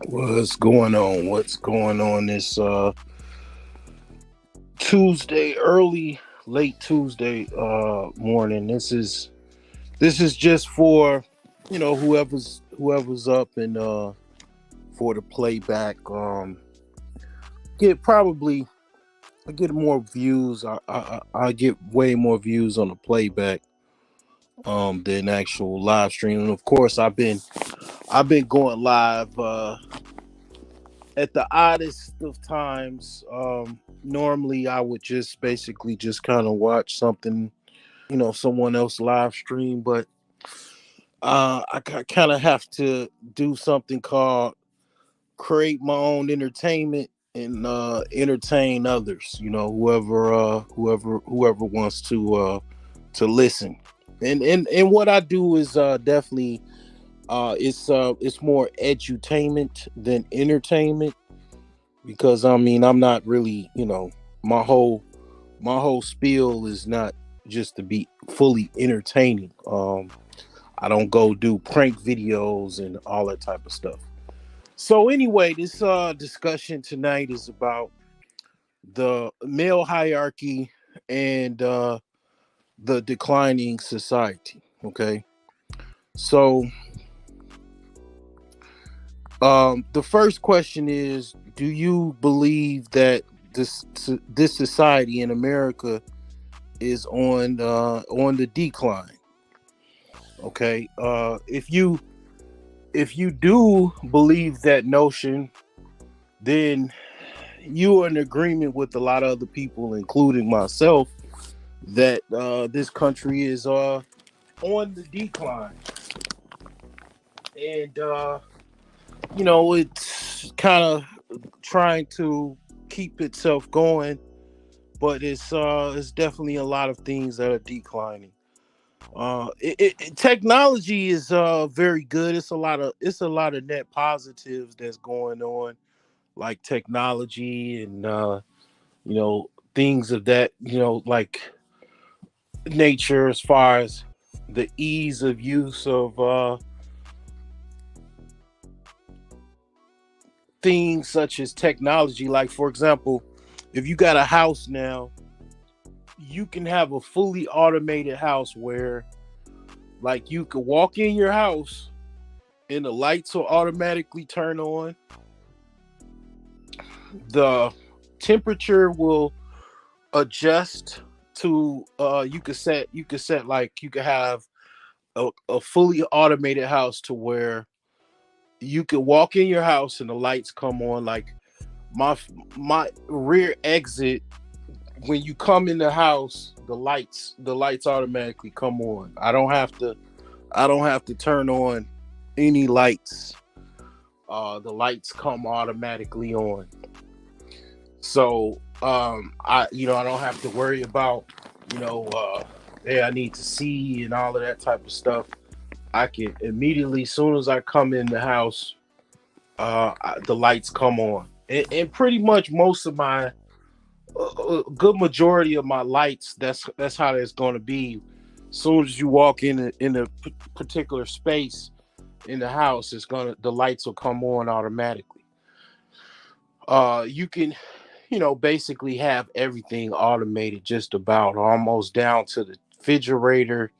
What's going on? What's going on this Tuesday, late Tuesday morning. This is just for whoever's up and for the playback. Get probably I get more views. I get way more views on the playback than actual live stream. And of course I've been going live at the oddest of times. Normally, I would just basically just kind of watch something, someone else live stream, but I kind of have to do something called create my own entertainment and entertain others. Whoever wants to listen. And what I do is definitely it's more edutainment than entertainment because I mean I'm not really my whole spiel is not just to be fully entertaining. I don't go do prank videos and all that type of stuff. So anyway, this discussion tonight is about the male hierarchy and the declining society. Okay, so the first question is: do you believe that this society in America is on the decline? Okay, if you do believe that notion, then you are in agreement with a lot of other people, including myself, that this country is on the decline, and it's kind of trying to keep itself going, but it's definitely a lot of things that are declining. Technology is very good. It's a lot of net positives that's going on, like technology and you know things of that like nature, as far as the ease of use of things such as technology. Like, for example, if you got a house now, you can have a fully automated house where, like, you could walk in your house and the lights will automatically turn on. The temperature will adjust to you could set like you could have a fully automated house to where you could walk in your house and the lights come on. Like, my my rear exit, when you come in the house, the lights automatically come on. I don't have to turn on any lights. The lights come automatically on. So I don't have to worry about, you know, hey, I need to see and all of that type of stuff. I can immediately, as soon as I come in the house, the lights come on. And pretty much most of my good majority of my lights, that's how it's going to be. Soon as you walk in a particular space in the house, the lights will come on automatically. You can, basically have everything automated, just about almost down to the refrigerator.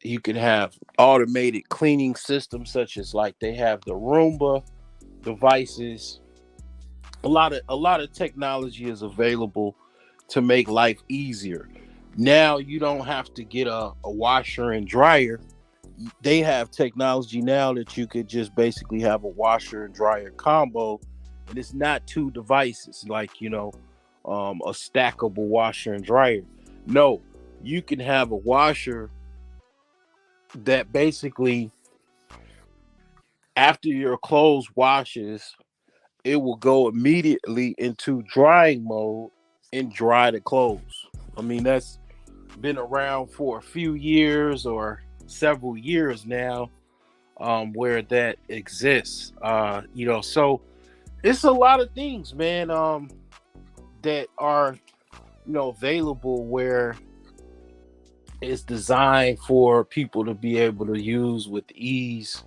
You can have automated cleaning systems, such as, like, they have the Roomba devices. A lot of technology is available to make life easier. Now you don't have to get a washer and dryer. They have technology now that you could just basically have a washer and dryer combo, and it's not two devices, like, a stackable washer and dryer. No, you can have a washer that basically, after your clothes washes, it will go immediately into drying mode and dry the clothes. I mean, that's been around for a few years or several years now, where that exists. So it's a lot of things, man, that are, available, where it's designed for people to be able to use with ease.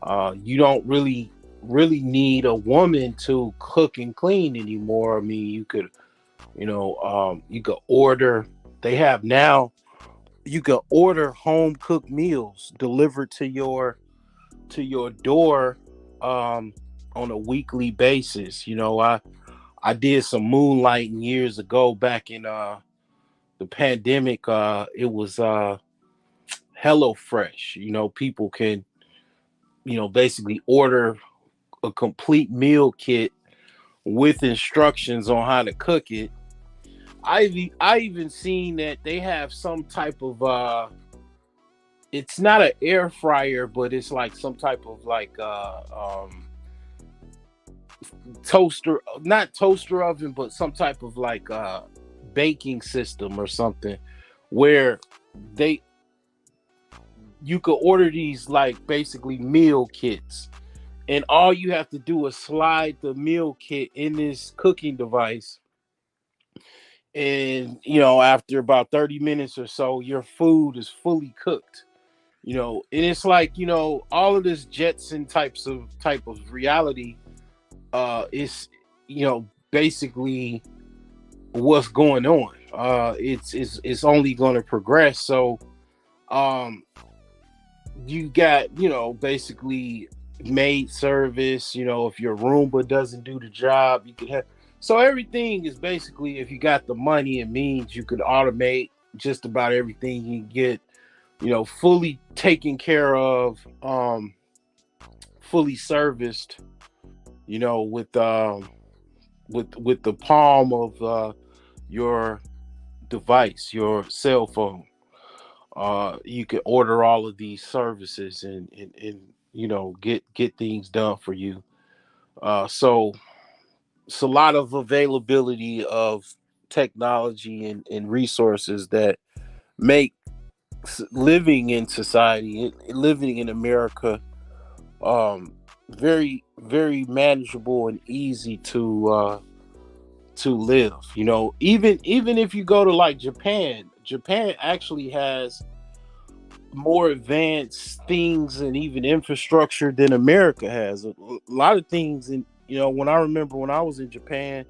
You don't really really need a woman to cook and clean anymore. I mean, you could, you could order. They have now. You can order home cooked meals delivered to your door, um, on a weekly basis. I did some moonlighting years ago back in the pandemic. It was Hello Fresh. People can basically order a complete meal kit with instructions on how to cook it. I even seen that they have some type of it's not an air fryer, but it's like some type of like toaster, not toaster oven, but some type of like baking system or something, where they you could order these like basically meal kits, and all you have to do is slide the meal kit in this cooking device, and after about 30 minutes or so your food is fully cooked. And it's like, all of this Jetson type of reality is basically what's going on. It's only going to progress. So um you got, basically maid service. If your Roomba doesn't do the job, you could have. So everything is basically, if you got the money, it means you could automate just about everything. You can get, fully taken care of, fully serviced, with with the palm of your device, your cell phone. You can order all of these services, and get things done for you. So it's a lot of availability of technology and resources that make living in society, living in America, um, very very manageable and easy to live. Even if you go to like Japan actually has more advanced things and even infrastructure than America has. A lot of things, and when I remember when I was in Japan,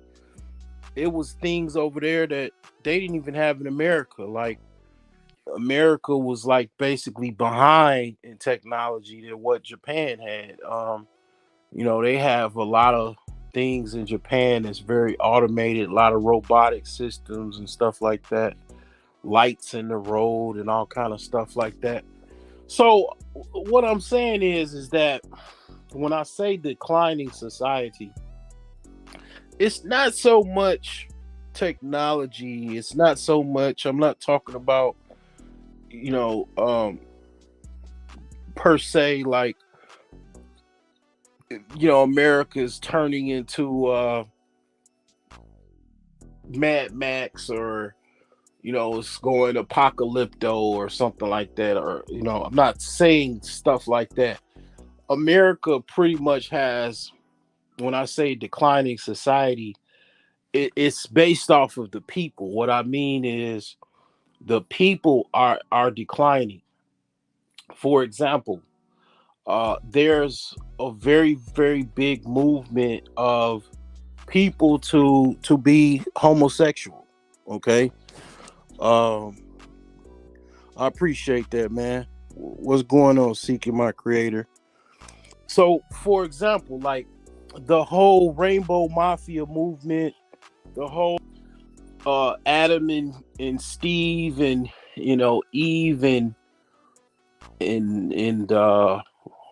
it was things over there that they didn't even have in America. Like America was like basically behind in technology than what Japan had. They have a lot of things in Japan that's very automated, a lot of robotic systems and stuff like that, lights in the road and all kind of stuff like that. So what I'm saying is that when I say declining society, it's not so much technology. It's not so much. I'm not talking about you know um per se, like, America is turning into Mad Max, or it's going apocalypto or something like that. Or I'm not saying stuff like that. America pretty much has, when I say declining society, it's based off of the people. What I mean is the people are declining. For example, there's a very very big movement of people to be homosexual. Okay. um I appreciate that, man. What's going on, seeking my creator? So for example, like the whole rainbow mafia movement, the whole Adam and Steve, and Eve, and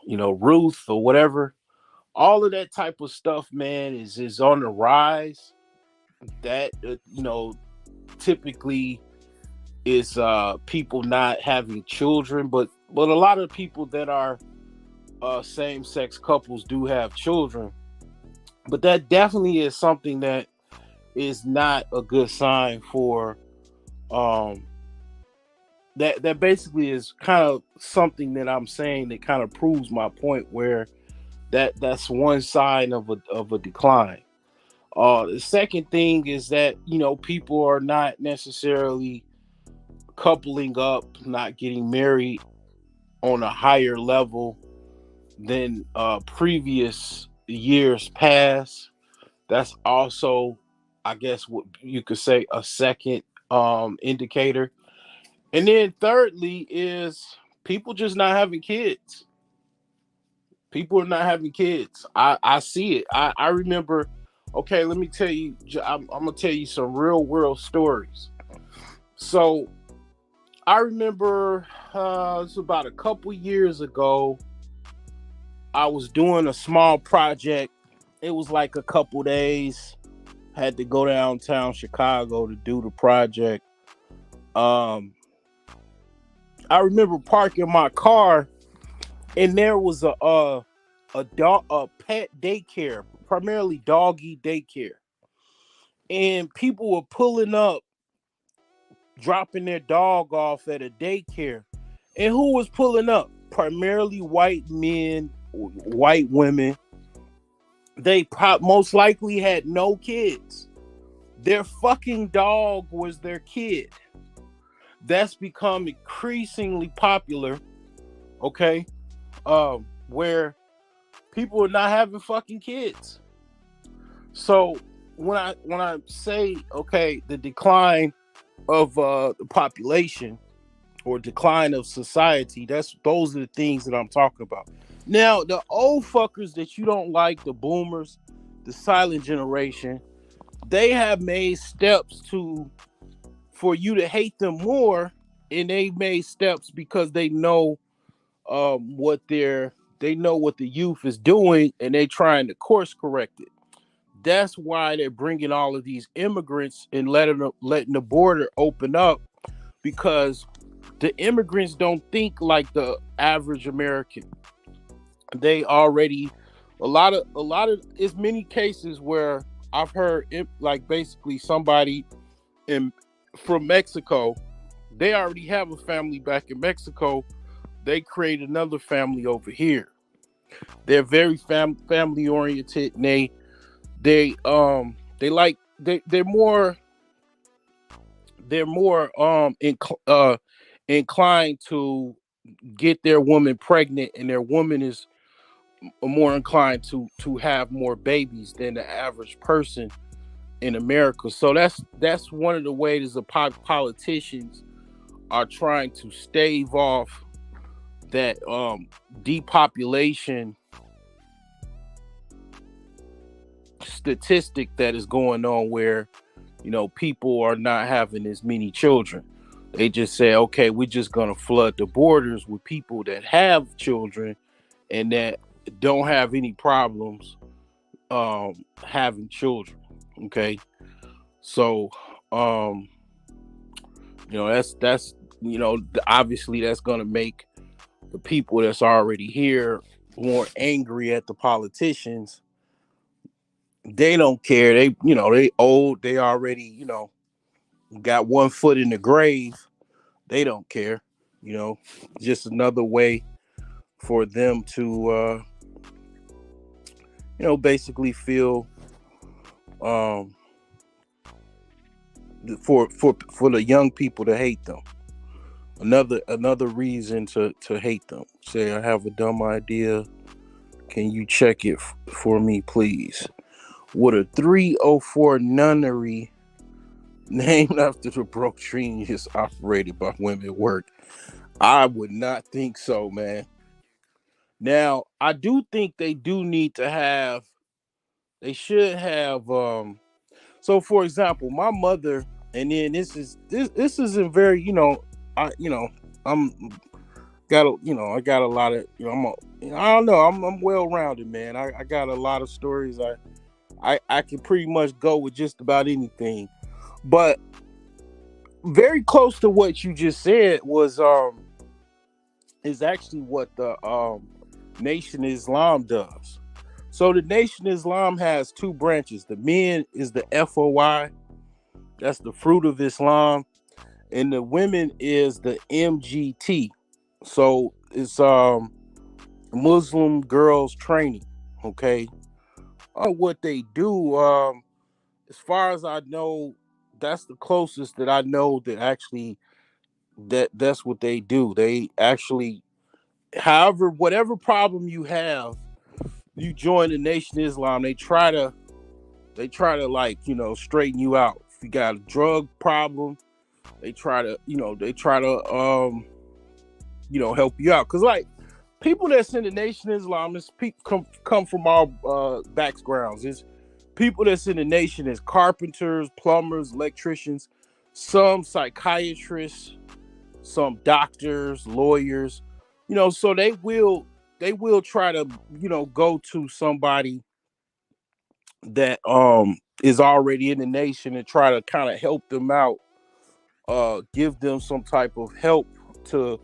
Ruth or whatever, all of that type of stuff, man, is on the rise. That typically is people not having children, but a lot of people that are same sex couples do have children. But that definitely is something that is not a good sign for um that basically is kind of something that I'm saying that kind of proves my point, where that's one sign of a decline. The second thing is that people are not necessarily coupling up, not getting married on a higher level than previous. years pass, that's also, I guess, what you could say a second indicator. And then thirdly is people just not having kids. People are not having kids. I see it. I remember. Okay, let me tell you. I'm gonna tell you some real world stories. So I remember it's about a couple years ago. I was doing a small project. It was like a couple days. Had to go downtown Chicago to do the project. Um, I remember parking my car, and there was a dog, a pet daycare, primarily doggy daycare, and people were pulling up, dropping their dog off at a daycare. And who was pulling up? Primarily white men, white women. They most likely had no kids. Their fucking dog was their kid. That's become increasingly popular. Okay, where people are not having fucking kids. So when I say, okay, the decline of the population or decline of society, those are the things that I'm talking about. Now, the old fuckers that you don't like, the boomers, the silent generation, they have made steps to for you to hate them more, and they made steps because what they know what the youth is doing, and they trying to course correct it. That's why they're bringing all of these immigrants and letting the border open up, because the immigrants don't think like the average American. They already a lot of it's many cases where I've heard like basically somebody in from Mexico, they already have a family back in Mexico. They create another family over here. They're very family oriented, and they're more inclined to get their woman pregnant, and their woman is more inclined to have more babies than the average person in America. So that's one of the ways the politicians are trying to stave off that depopulation statistic that is going on, where people are not having as many children. They just say, okay, we're just gonna flood the borders with people that have children and that don't have any problems having children. Okay, so um that's obviously that's gonna make the people that's already here more angry at the politicians. They don't care. They old. They already got one foot in the grave. They don't care. You know, just another way for them to basically feel um for the young people to hate them. Another reason to hate them. Say, I have a dumb idea. Can you check it for me, please? Would a 304 nunnery named after the broke genius operated by women work? I would not think so, man. Now, I do think they do need to have, they should have, so for example, my mother, and then this isn't very, I'm got a, I got a lot of, I don't know, I'm well rounded, man. I got a lot of stories. I can pretty much go with just about anything. But very close to what you just said was is actually what the Nation of Islam does. So the Nation of Islam has two branches. The men is the FOI, that's the Fruit of Islam, and the women is the MGT. So it's Muslim Girls Training. Okay, what they do, as far as I know, that's the closest that I know that actually that's what they do. They actually, however, whatever problem you have, you join the Nation of Islam, they try to like, straighten you out. If you got a drug problem, they try to, help you out. Cause like people that's in the Nation of Islam, is people come from all backgrounds. It's people that's in the nation is carpenters, plumbers, electricians, some psychiatrists, some doctors, lawyers. So they will try to, go to somebody that is already in the nation and try to kind of help them out, give them some type of help to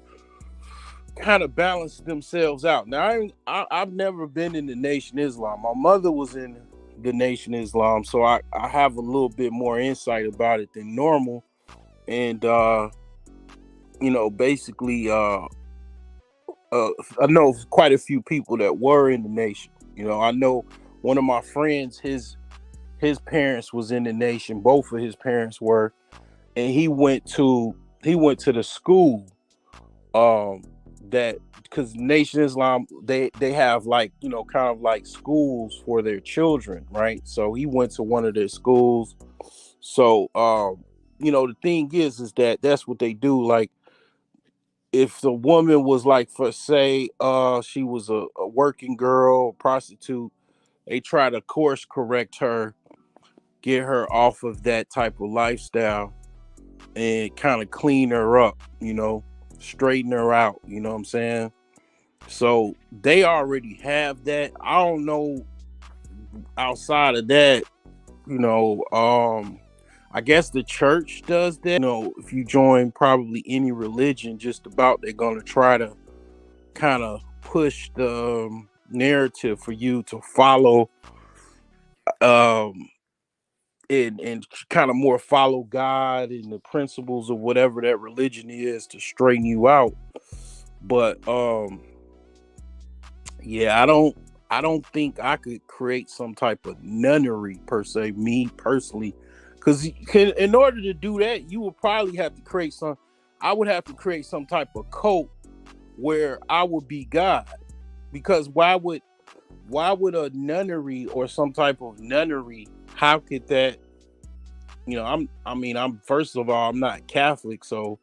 kind of balance themselves out. Now, I've never been in the Nation Islam. My mother was in the Nation Islam, so I have a little bit more insight about it than normal. And basically, I know quite a few people that were in the nation. I know one of my friends, his parents was in the nation. Both of his parents were, and he went to the school, um that because Nation Islam, they have like, kind of like schools for their children, right? So he went to one of their schools. So the thing is that that's what they do. Like if the woman was like, for say, she was a working girl, a prostitute, they try to course correct her, get her off of that type of lifestyle, and kind of clean her up, straighten her out, you know what I'm saying? So they already have that. I don't know outside of that, I guess the church does that. If you join probably any religion, just about, they're gonna try to kind of push the narrative for you to follow, um and kind of more follow God and the principles of whatever that religion is to straighten you out. But yeah, I don't think I could create some type of nunnery per se, me personally, because in order to do that, you would probably have to create some. I would have to create some type of cult where I would be God, because why would a nunnery or some type of nunnery? How could that? I'm first of all, I'm not Catholic, so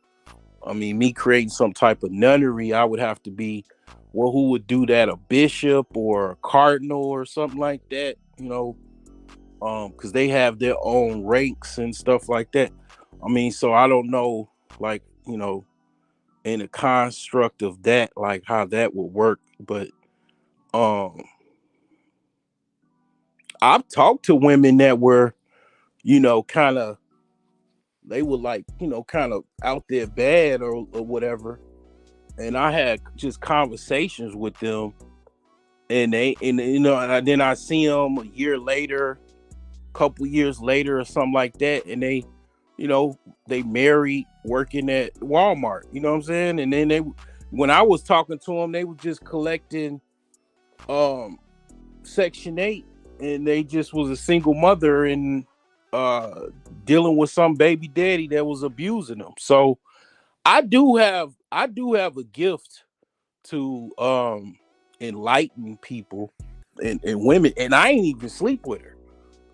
I mean, me creating some type of nunnery, I would have to be, well, who would do that? A bishop or a cardinal or something like that, because they have their own ranks and stuff like that. I mean, so I don't know, like, in the construct of that, like how that would work. But um, I've talked to women that were, kind of, they were like, kind of out there bad or whatever. And I had just conversations with them, and and then I see them a year later, couple years later, or something like that, and you know, they married, working at Walmart. You know what I'm saying? And then when I was talking to them, they were just collecting um Section 8, and they just was a single mother and uh dealing with some baby daddy that was abusing them. So I do have a gift to enlighten people and women, and I ain't even sleep with her.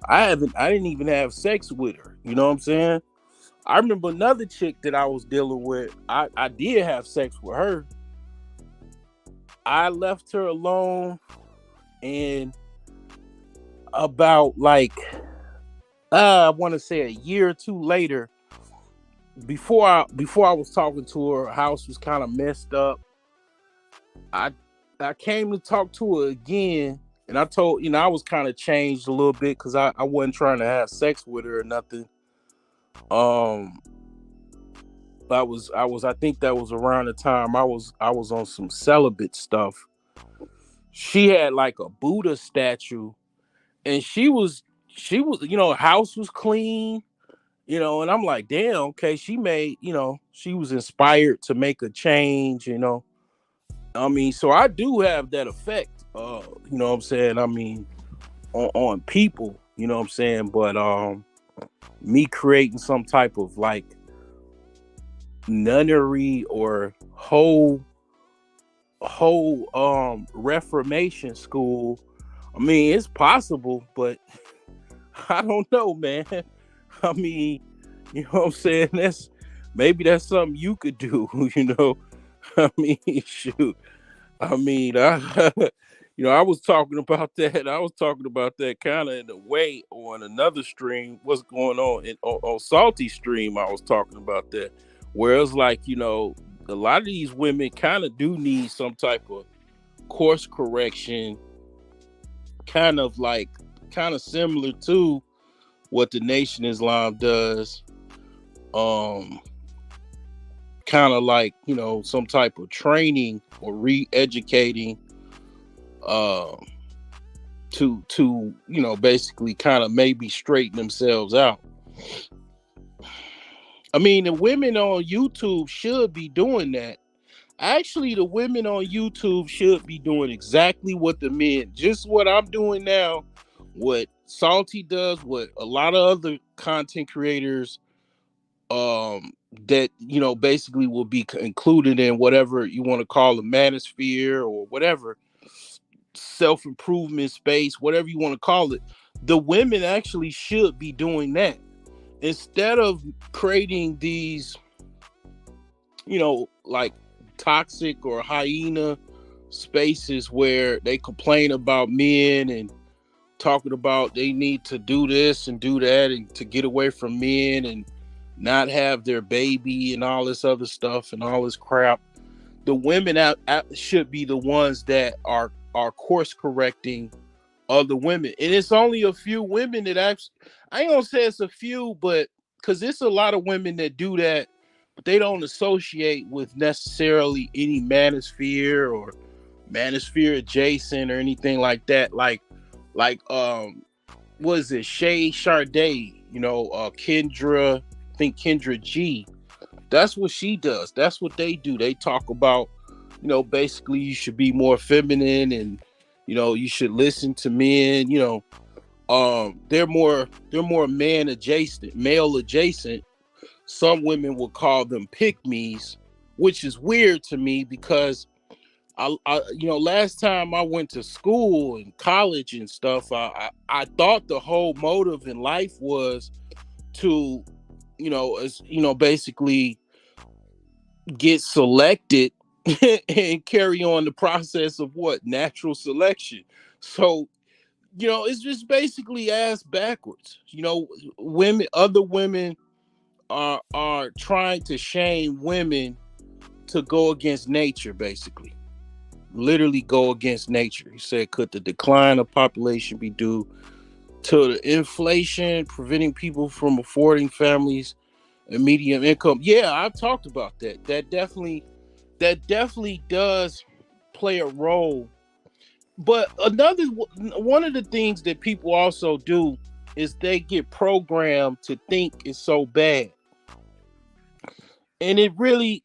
I didn't even have sex with her. You know what I'm saying? I remember another chick that I was dealing with. I did have sex with her. I left her alone, and about like I want to say a year or two later, before I was talking to her, her house was kind of messed up. I I came to talk to her again, and I told, I was kind of changed a little bit because I wasn't trying to have sex with her or nothing. Um, I think that was around the time I was on some celibate stuff. She had like a Buddha statue, and she was, house was clean, and I'm like, damn, okay, she was inspired to make a change, I mean, so I do have that effect, you know what I'm saying? I mean, on people, you know what I'm saying? But me creating some type of like nunnery or whole reformation school, I mean, it's possible, but I don't know, man. I mean, you know what I'm saying? That's something you could do, you know. I mean, shoot. I mean, I was talking about that. I was talking about that kind of in a way on another stream. What's going on on Salty Stream? I was talking about that, where it's like, a lot of these women kind of do need some type of course correction, kind of similar to what the Nation Islam does. Um, Kind of like, some type of training or re-educating, um to basically kind of maybe straighten themselves out. I mean, the women on YouTube should be doing that. Actually, the women on YouTube should be doing exactly what the men, just what I'm doing now, what Salty does, what a lot of other content creators, um that basically will be included in whatever you want to call the manosphere or whatever self-improvement space, whatever you want to call it. The women actually should be doing that instead of creating these, like toxic or hyena spaces where they complain about men and talking about they need to do this and do that and to get away from men and not have their baby and all this other stuff and all this crap. The women should be the ones that are course correcting other women, and it's only a few women that actually. I ain't gonna say it's a few, but because it's a lot of women that do that, but they don't associate with necessarily any manosphere or manosphere adjacent or anything like that. Like what is it, Shay Sade, Kendra, I think Kendra G. That's what she does. That's what they do. They talk about, basically you should be more feminine and, you should listen to men, they're more male adjacent. Some women will call them pick me's, which is weird to me because last time I went to school and college and stuff, I thought the whole motive in life was to, basically get selected and carry on the process of what natural selection. So, it's just basically ass backwards. Other women are trying to shame women to go against nature, basically. Literally go against nature. He said, could the decline of population be due to the inflation preventing people from affording families a medium income? Yeah, I've talked about that. That definitely does play a role. But one of the things that people also do is they get programmed to think it's so bad. And it really,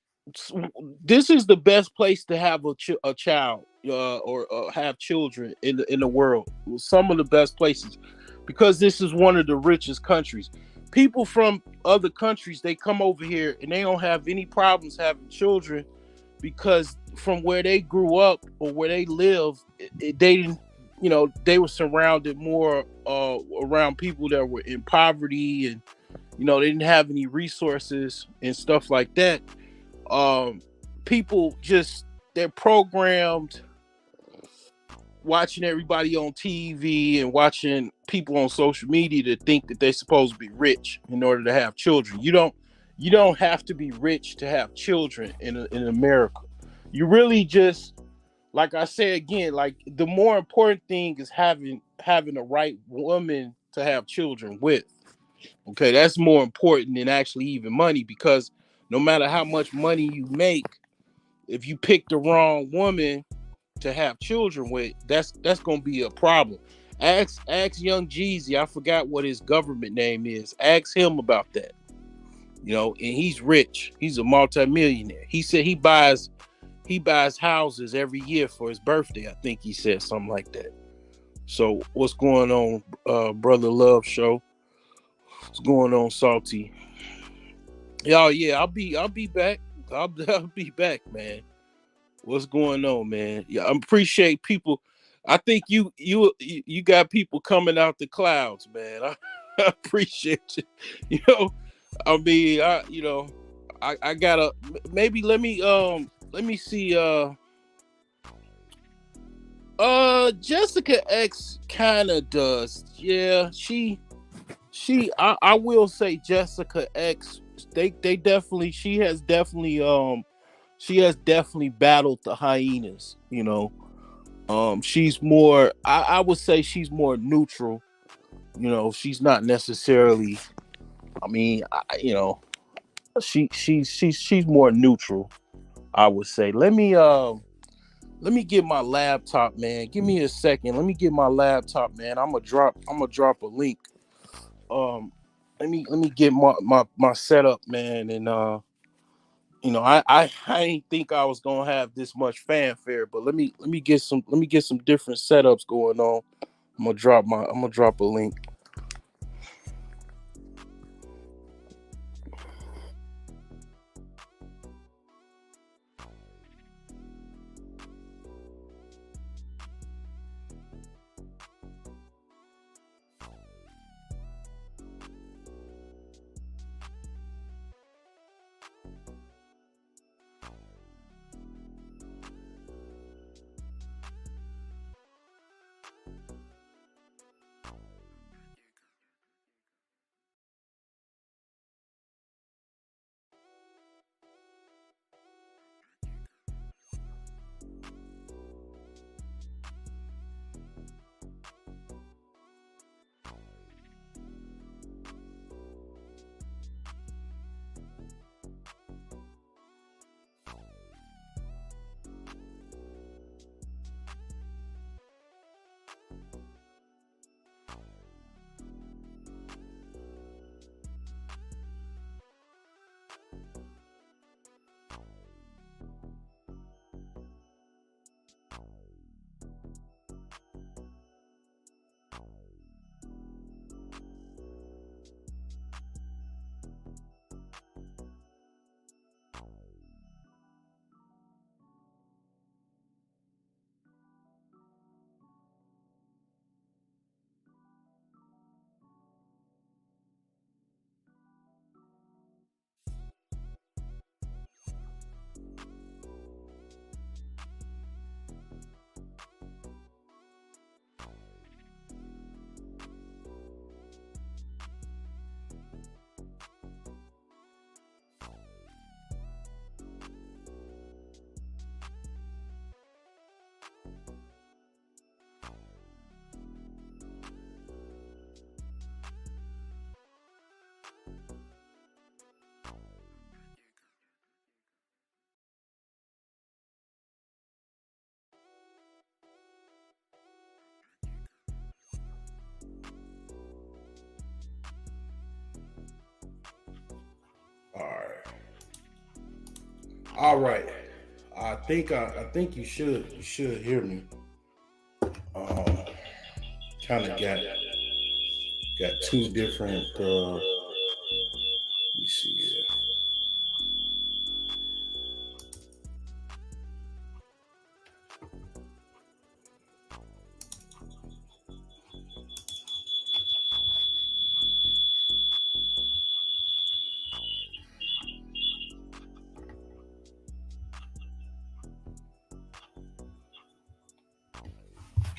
this is the best place to have a child, or have children in the world. Some of the best places, because this is one of the richest countries. People from other countries, they come over here and they don't have any problems having children because from where they grew up or where they live, they didn't, they were surrounded more around people that were in poverty, and they didn't have any resources and stuff like that. um People just, they're programmed watching everybody on TV and watching people on social media to think that they're supposed to be rich in order to have children. You don't have to be rich to have children in America. You really just, like I say again, like the more important thing is having the right woman to have children with. Okay, that's more important than actually even money, because no matter how much money you make, if you pick the wrong woman to have children with, that's gonna be a problem. Ask Young Jeezy. I forgot what his government name is. Ask him about that. And he's rich. He's a multimillionaire. He said he buys houses every year for his birthday. I think he said something like that. So what's going on, Brother Love Show? What's going on, Salty? Y'all, yeah, I'll be back. I'll be back, man. What's going on, man? Yeah, I appreciate people. I think you got people coming out the clouds, man. I appreciate you. You know, I mean, I gotta maybe let me see Jessica X kind of does. Yeah, I will say Jessica X, they definitely she has definitely battled the hyenas, you know. She's more, I would say she's more neutral, you know. She's not necessarily, I mean, she's more neutral, I would say. Let me get my laptop, man. Give me a second. Let me get my laptop, man. I'm gonna drop a link. Um let me get my setup, man, and I ain't think I was gonna have this much fanfare, but let me get some different setups going on. I'm gonna drop a link. All right. All right. I think you should hear me. Um, Kind of got two different. Let me see here.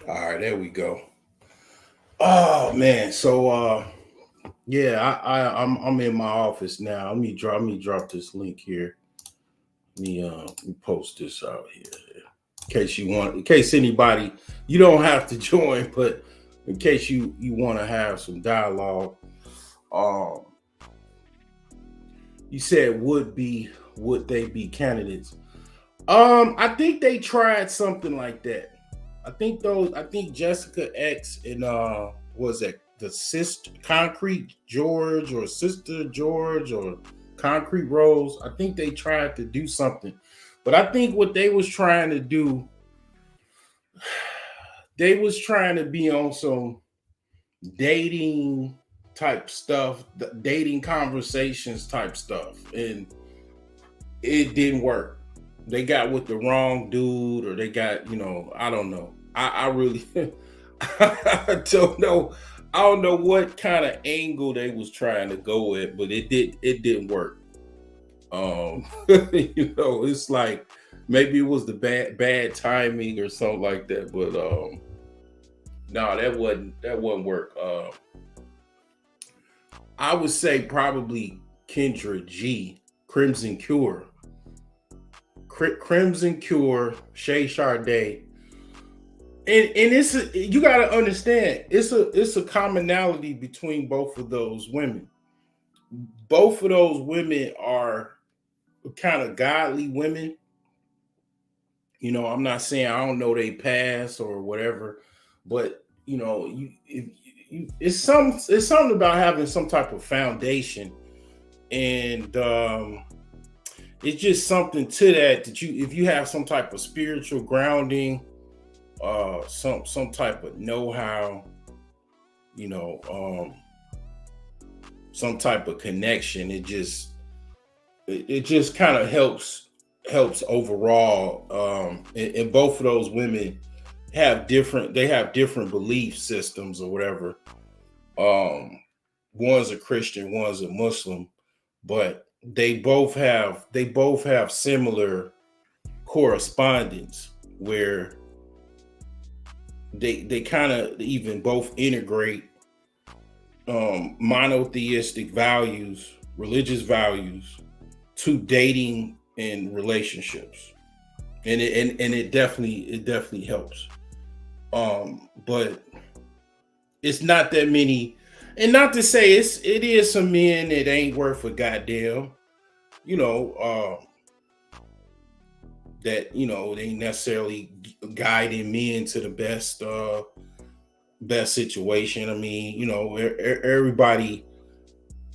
All right, there we go. Oh man, so yeah, I'm in my office now. Let me drop this link here. Let me post this out here in case you want, in case anybody, you don't have to join, but in case you want to have some dialogue. Um, you said would they be candidates? I think they tried something like that. I think Jessica X and was that the sister Concrete George or Sister George or Concrete Rose? I think they tried to do something. But I think what they was trying to do, they was trying to be on some dating type stuff, dating conversations type stuff. And it didn't work. They got with the wrong dude, or they got, I don't know. I really I don't know. I don't know what kind of angle they was trying to go at, but it didn't work. It's like maybe it was the bad timing or something like that, but no, that wouldn't work. I would say probably Kendra G, Crimson Cure, Crimson Cure, Shay Sade, and you got to understand it's a commonality between both of those women. Both of those women are kind of godly women. I'm not saying I don't know they past or whatever, but it's something about having some type of foundation, and it's just something to that you if you have some type of spiritual grounding, some type of know-how, you know, some type of connection. It just kind of helps overall. And both of those women have different belief systems or whatever. Um, one's a Christian, one's a Muslim, but they both have similar correspondence where they kind of even both integrate monotheistic values, religious values, to dating and relationships, and it definitely helps. But it's not that many, and not to say it is some men that ain't worth a goddamn, you know, that they ain't necessarily guiding men to the best situation. I mean, everybody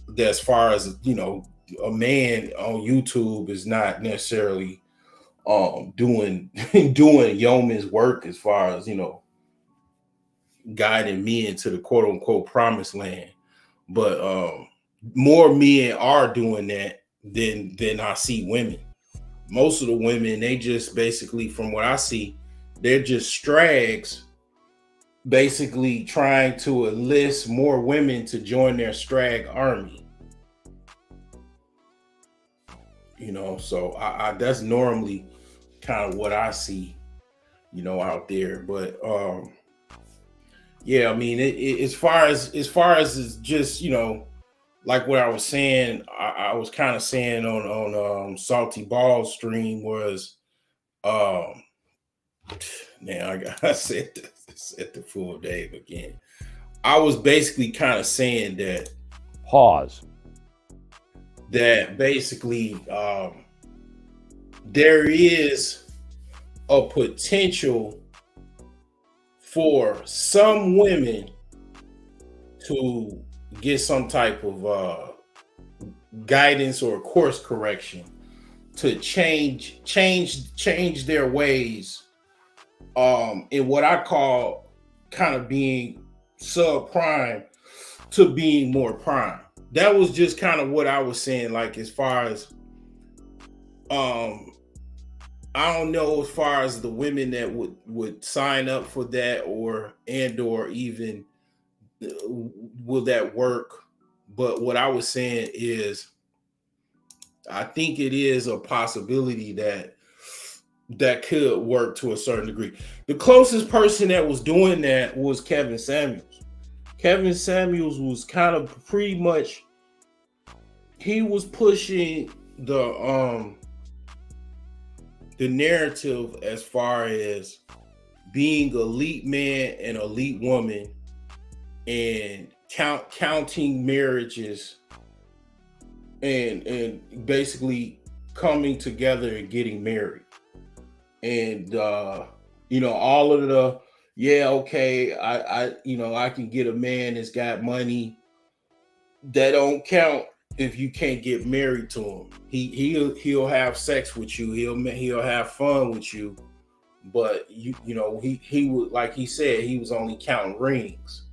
that, as far as a man on YouTube is not necessarily doing doing yeoman's work as far as guiding men to the quote unquote promised land. But more men are doing that than I see women. Most of the women, they just basically, from what I see, they're just strags, basically trying to enlist more women to join their strag army. So I that's normally kind of what I see, out there. But yeah, I mean, as far as it's just like what I was saying, I was kind of saying on Salty Ball stream was um now I said the full Dave again. I was basically kind of saying that Pause. basically there is a potential for some women to get some type of guidance or course correction to change their ways, in what I call kind of being subprime to being more prime. That was just kind of what I was saying, like, as far as um I don't know, as far as the women that would sign up for that, or even will that work. But what I was saying is, I think it is a possibility that could work to a certain degree. The closest person that was doing that was Kevin Samuels. Kevin Samuels was kind of pretty much, he was pushing the narrative as far as being elite man and elite woman, and counting marriages, and basically coming together and getting married. And all of the, yeah, okay, I can get a man that's got money. That don't count if you can't get married to him. He'll have sex with you. He'll have fun with you, but he would, like he said, he was only counting rings.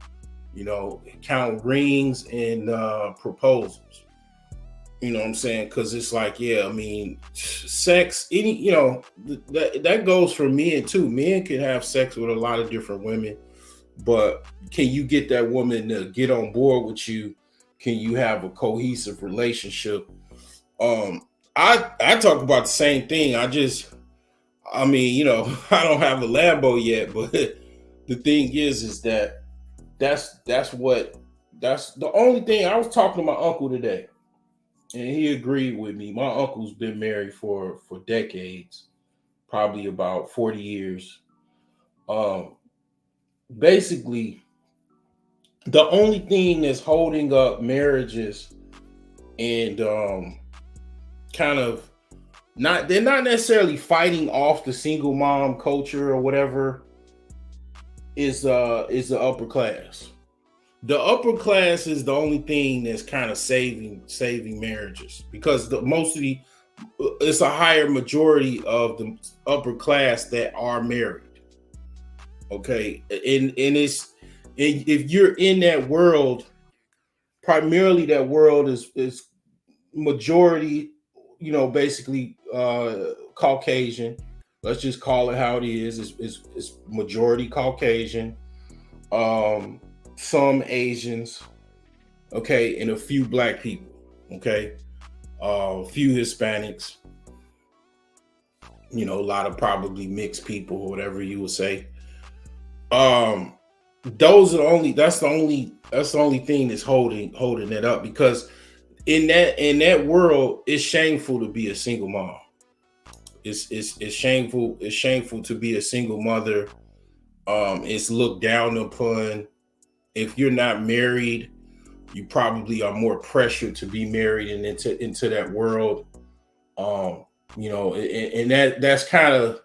Counting rings and proposals. You know what I'm saying? Because it's like, yeah, I mean, sex, any, that goes for men too. Men can have sex with a lot of different women, but can you get that woman to get on board with you? Can you have a cohesive relationship? Um, I talk about the same thing. I mean, I don't have a Lambo yet, but the thing is that that's what that's the only thing. I was talking to my uncle today, and he agreed with me. My uncle's been married for decades, probably about 40 years. Um, Basically, the only thing that's holding up marriages and kind of not they're not necessarily fighting off the single mom culture or whatever is the upper class. The upper class is the only thing that's kind of saving marriages because the mostly it's a higher majority of the upper class that are married. Okay, and if you're in that world, primarily that world is majority, basically Caucasian. Let's just call it how it is. It's majority Caucasian, um, some Asians, okay, and a few black people, okay, a few Hispanics, a lot of probably mixed people, or whatever you would say. Um, those are that's the only thing that's holding it up because in that world, it's shameful to be a single mom. It's shameful. It's shameful to be a single mother. It's looked down upon. If you're not married, you probably are more pressured to be married and into that world. And that's kind of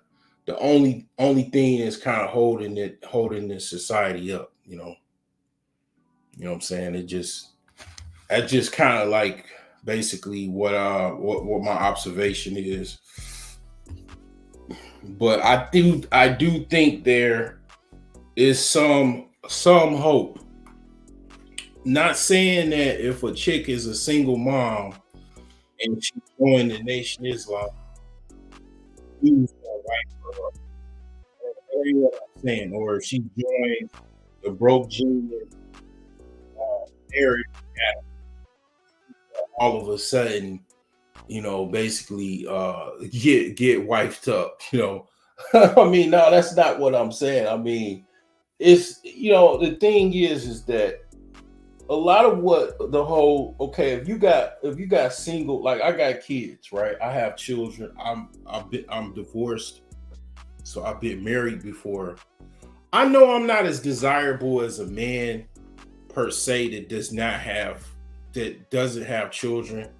the only thing that's kind of holding this society up. What I'm saying? That just kind of like basically what my observation is. But I do think there is some hope. Not saying that if a chick is a single mom and she joined the Nation Islam, he's gonna wipe her up. That ain't what I'm saying. Or if she joins the broke genius area, all of a sudden, basically get wiped up. I mean, no, that's not what I'm saying. I mean, it's the thing is that a lot of what the whole okay if you got single, like I got kids, right? I have children. I'm divorced, so I've been married before. I know I'm not as desirable as a man per se that doesn't have children.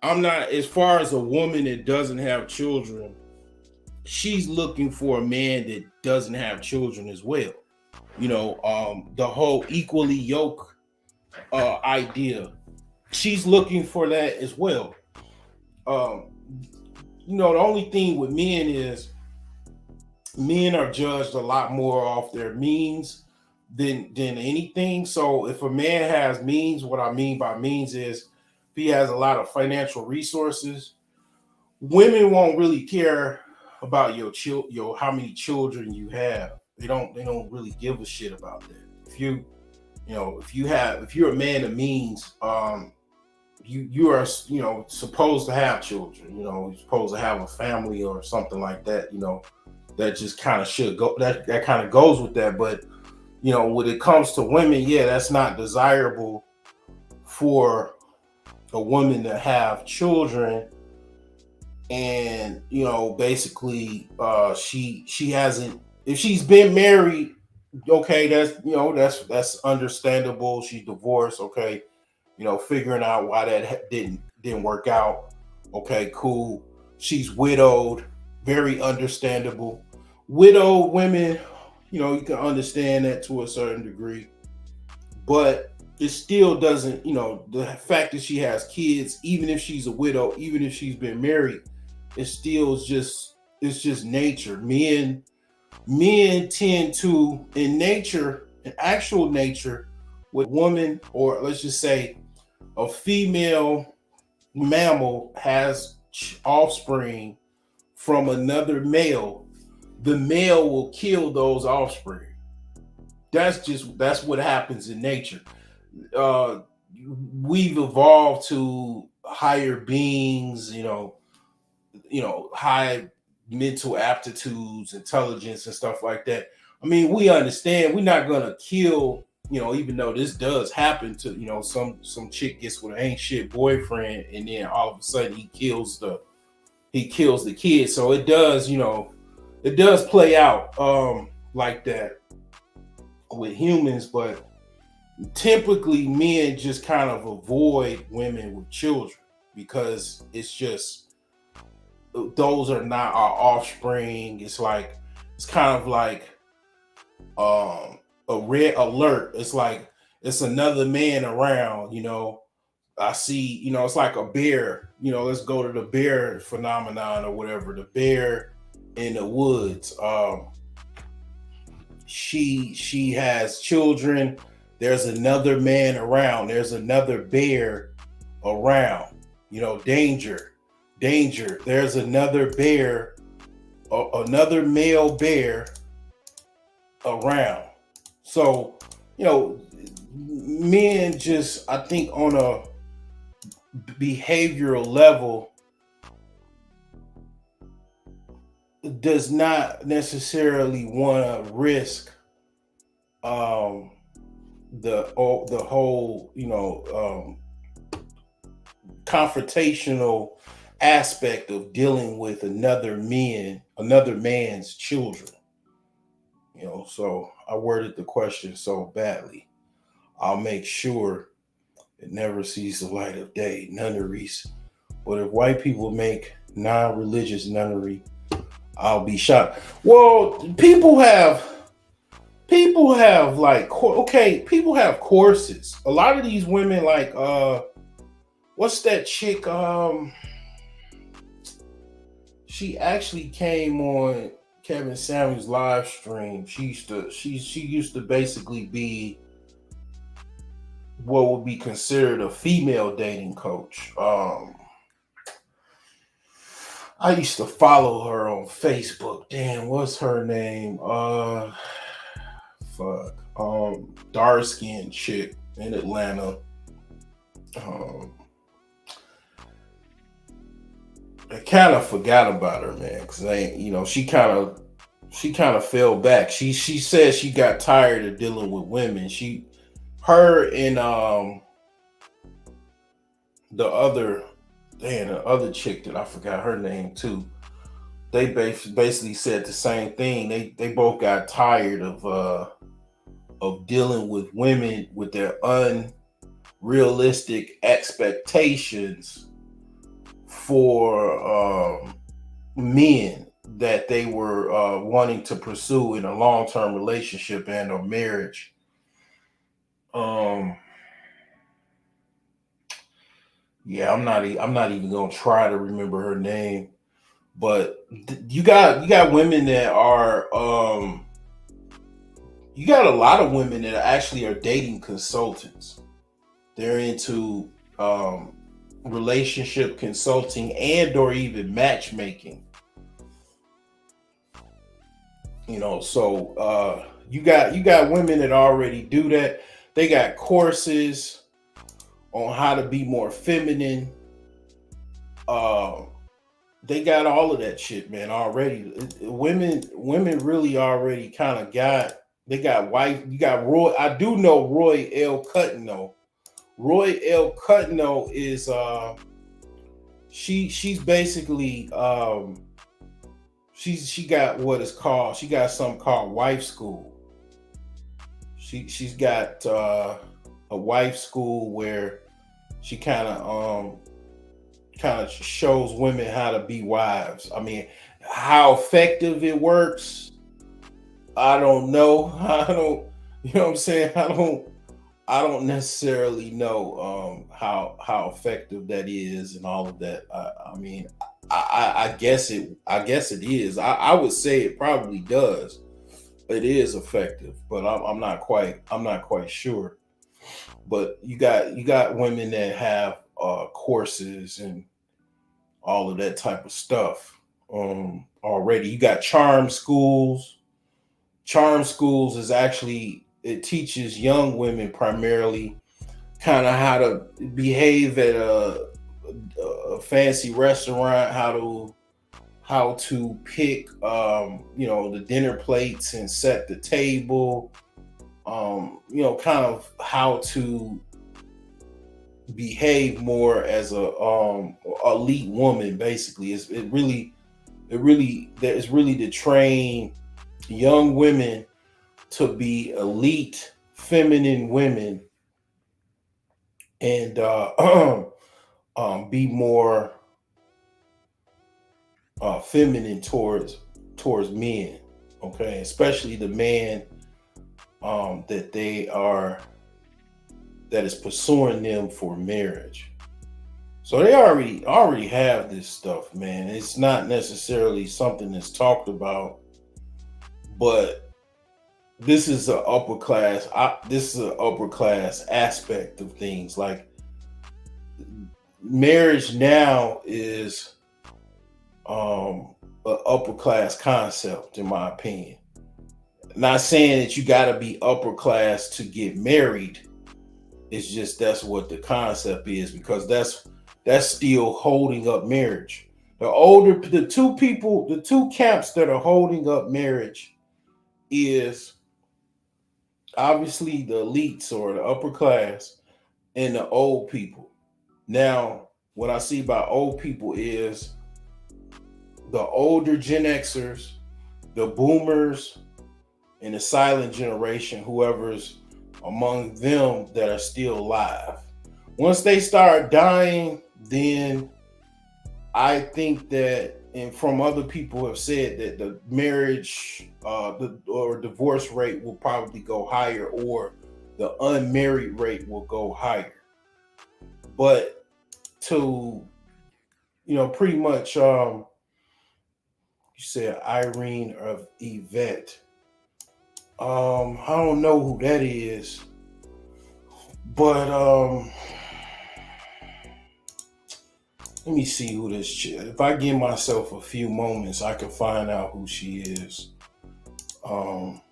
I'm not, as far as a woman that doesn't have children, she's looking for a man that doesn't have children as well. The whole equally yoke idea. She's looking for that as well. Um, the only thing with men is men are judged a lot more off their means than anything. So if a man has means, what I mean by means is if he has a lot of financial resources, women won't really care about your how many children you have. They don't really give a shit about that. If you're a man of means, you are supposed to have children. You're supposed to have a family or something like that. That just kind of should go. That kind of goes with that. But when it comes to women, yeah, that's not desirable for a woman to have children. And basically, she hasn't. If she's been married, okay, that's understandable. She's divorced, okay. Figuring out why that didn't work out. Okay, cool. She's widowed, very understandable. Widowed women, you can understand that to a certain degree, but it still doesn't, the fact that she has kids, even if she's a widow, even if she's been married, it still is just it's just nature. Men tend to, in nature, in actual nature, with woman, or let's just say a female mammal has offspring from another male, the male will kill those offspring. That's what happens in nature. Uh, we've evolved to higher beings, high mental aptitudes, intelligence, and stuff like that. I mean, we understand we're not gonna kill, even though this does happen to, some chick gets with an ain't shit boyfriend, and then all of a sudden he kills the kid. So it does play out like that with humans, but typically men just kind of avoid women with children because it's just those are not our offspring. It's kind of like a red alert. It's like it's another man around, I see, it's like a bear, let's go to the bear phenomenon or whatever, the bear in the woods. She has children. There's another man around. There's another bear around. Danger, danger. There's another bear, another male bear around. So, men just, I think, on a behavioral level, does not necessarily want to risk the whole confrontational aspect of dealing with another man's children. So I worded the question so badly. I'll make sure it never sees the light of day, nunneries. But if white people make non-religious nunnery, I'll be shocked. Well, people have like, okay, people have courses. A lot of these women, like, what's that chick? She actually came on Kevin Samuels' live stream. She used to basically be what would be considered a female dating coach. I used to follow her on Facebook. Damn, what's her name? Dark skinned chick in Atlanta. I kind of forgot about her, man, because she kind of fell back. She said she got tired of dealing with women. Her and the other chick that I forgot her name too. They basically said the same thing. They both got tired of dealing with women with their unrealistic expectations for men that they were wanting to pursue in a long-term relationship and or marriage. Yeah, I'm not even gonna try to remember her name, but you got women that are you got a lot of women that actually are dating consultants. They're into relationship consulting and or even matchmaking. So you got women that already do that. They got courses on how to be more feminine. They got all of that shit, man, already. Women really already kind of got. They got wife. You got Roy. I do know Roy L. Cutno. Roy L. Cutno is she's basically she got what is called, she got something called wife school. She's got a wife school where she kind of shows women how to be wives. I mean, how effective it works, I don't know. You know what I'm saying? I don't necessarily know how effective that is and all of that. I mean, I guess it is. I would say it probably does. It is effective, but I'm not quite sure. But you got women that have courses and all of that type of stuff. Already, you got charm schools. Charm schools is actually, it teaches young women primarily kind of how to behave at a fancy restaurant, how to pick the dinner plates and set the table, kind of how to behave more as a elite woman. Basically, it's really to train young women to be elite feminine women, and be more feminine towards men. Okay, especially the man that they are that is pursuing them for marriage. So they already have this stuff, man. It's not necessarily something that's talked about, but this is an upper class. This is an upper class aspect of things. Like, marriage now is an upper class concept, in my opinion. Not saying that you got to be upper class to get married. It's just that's what the concept is, because that's still holding up marriage. The two camps that are holding up marriage is obviously the elites or the upper class and the old people. Now, what I see by old people is the older Gen Xers, the boomers, and the silent generation, whoever's among them that are still alive. Once they start dying, then I think that, and from other people have said that the marriage or divorce rate will probably go higher, or the unmarried rate will go higher. But to, pretty much, you said Irene of Yvette. I don't know who that is, but let me see who this chick. If I give myself a few moments, I can find out who she is. Um,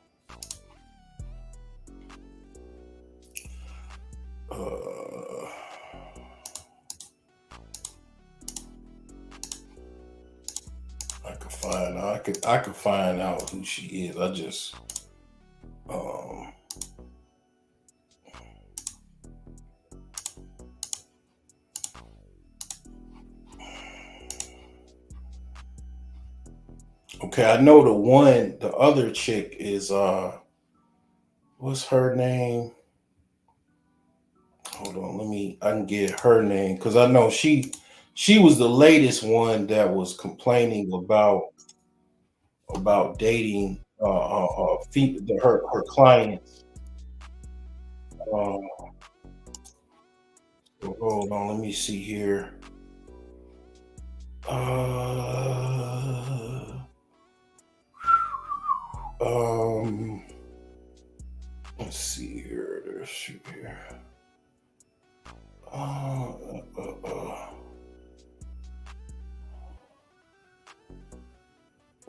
uh, I could find out who she is. I just okay, I know the other chick is what's her name? Hold on, I can get her name, because I know she was the latest one that was complaining about dating her clients. Um, so hold on, let me see here. Um, let's see here. There's here. Uh, uh, uh,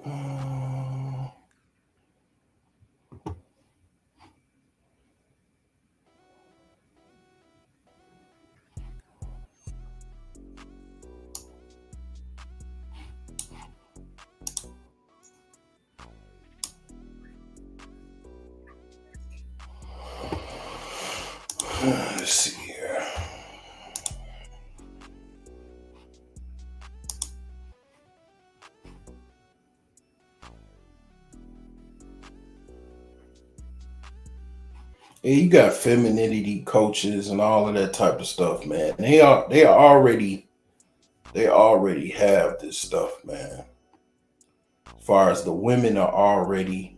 uh, let's see here. Yeah, you got femininity coaches and all of that type of stuff, man. They already have this stuff, man. As far as the women are already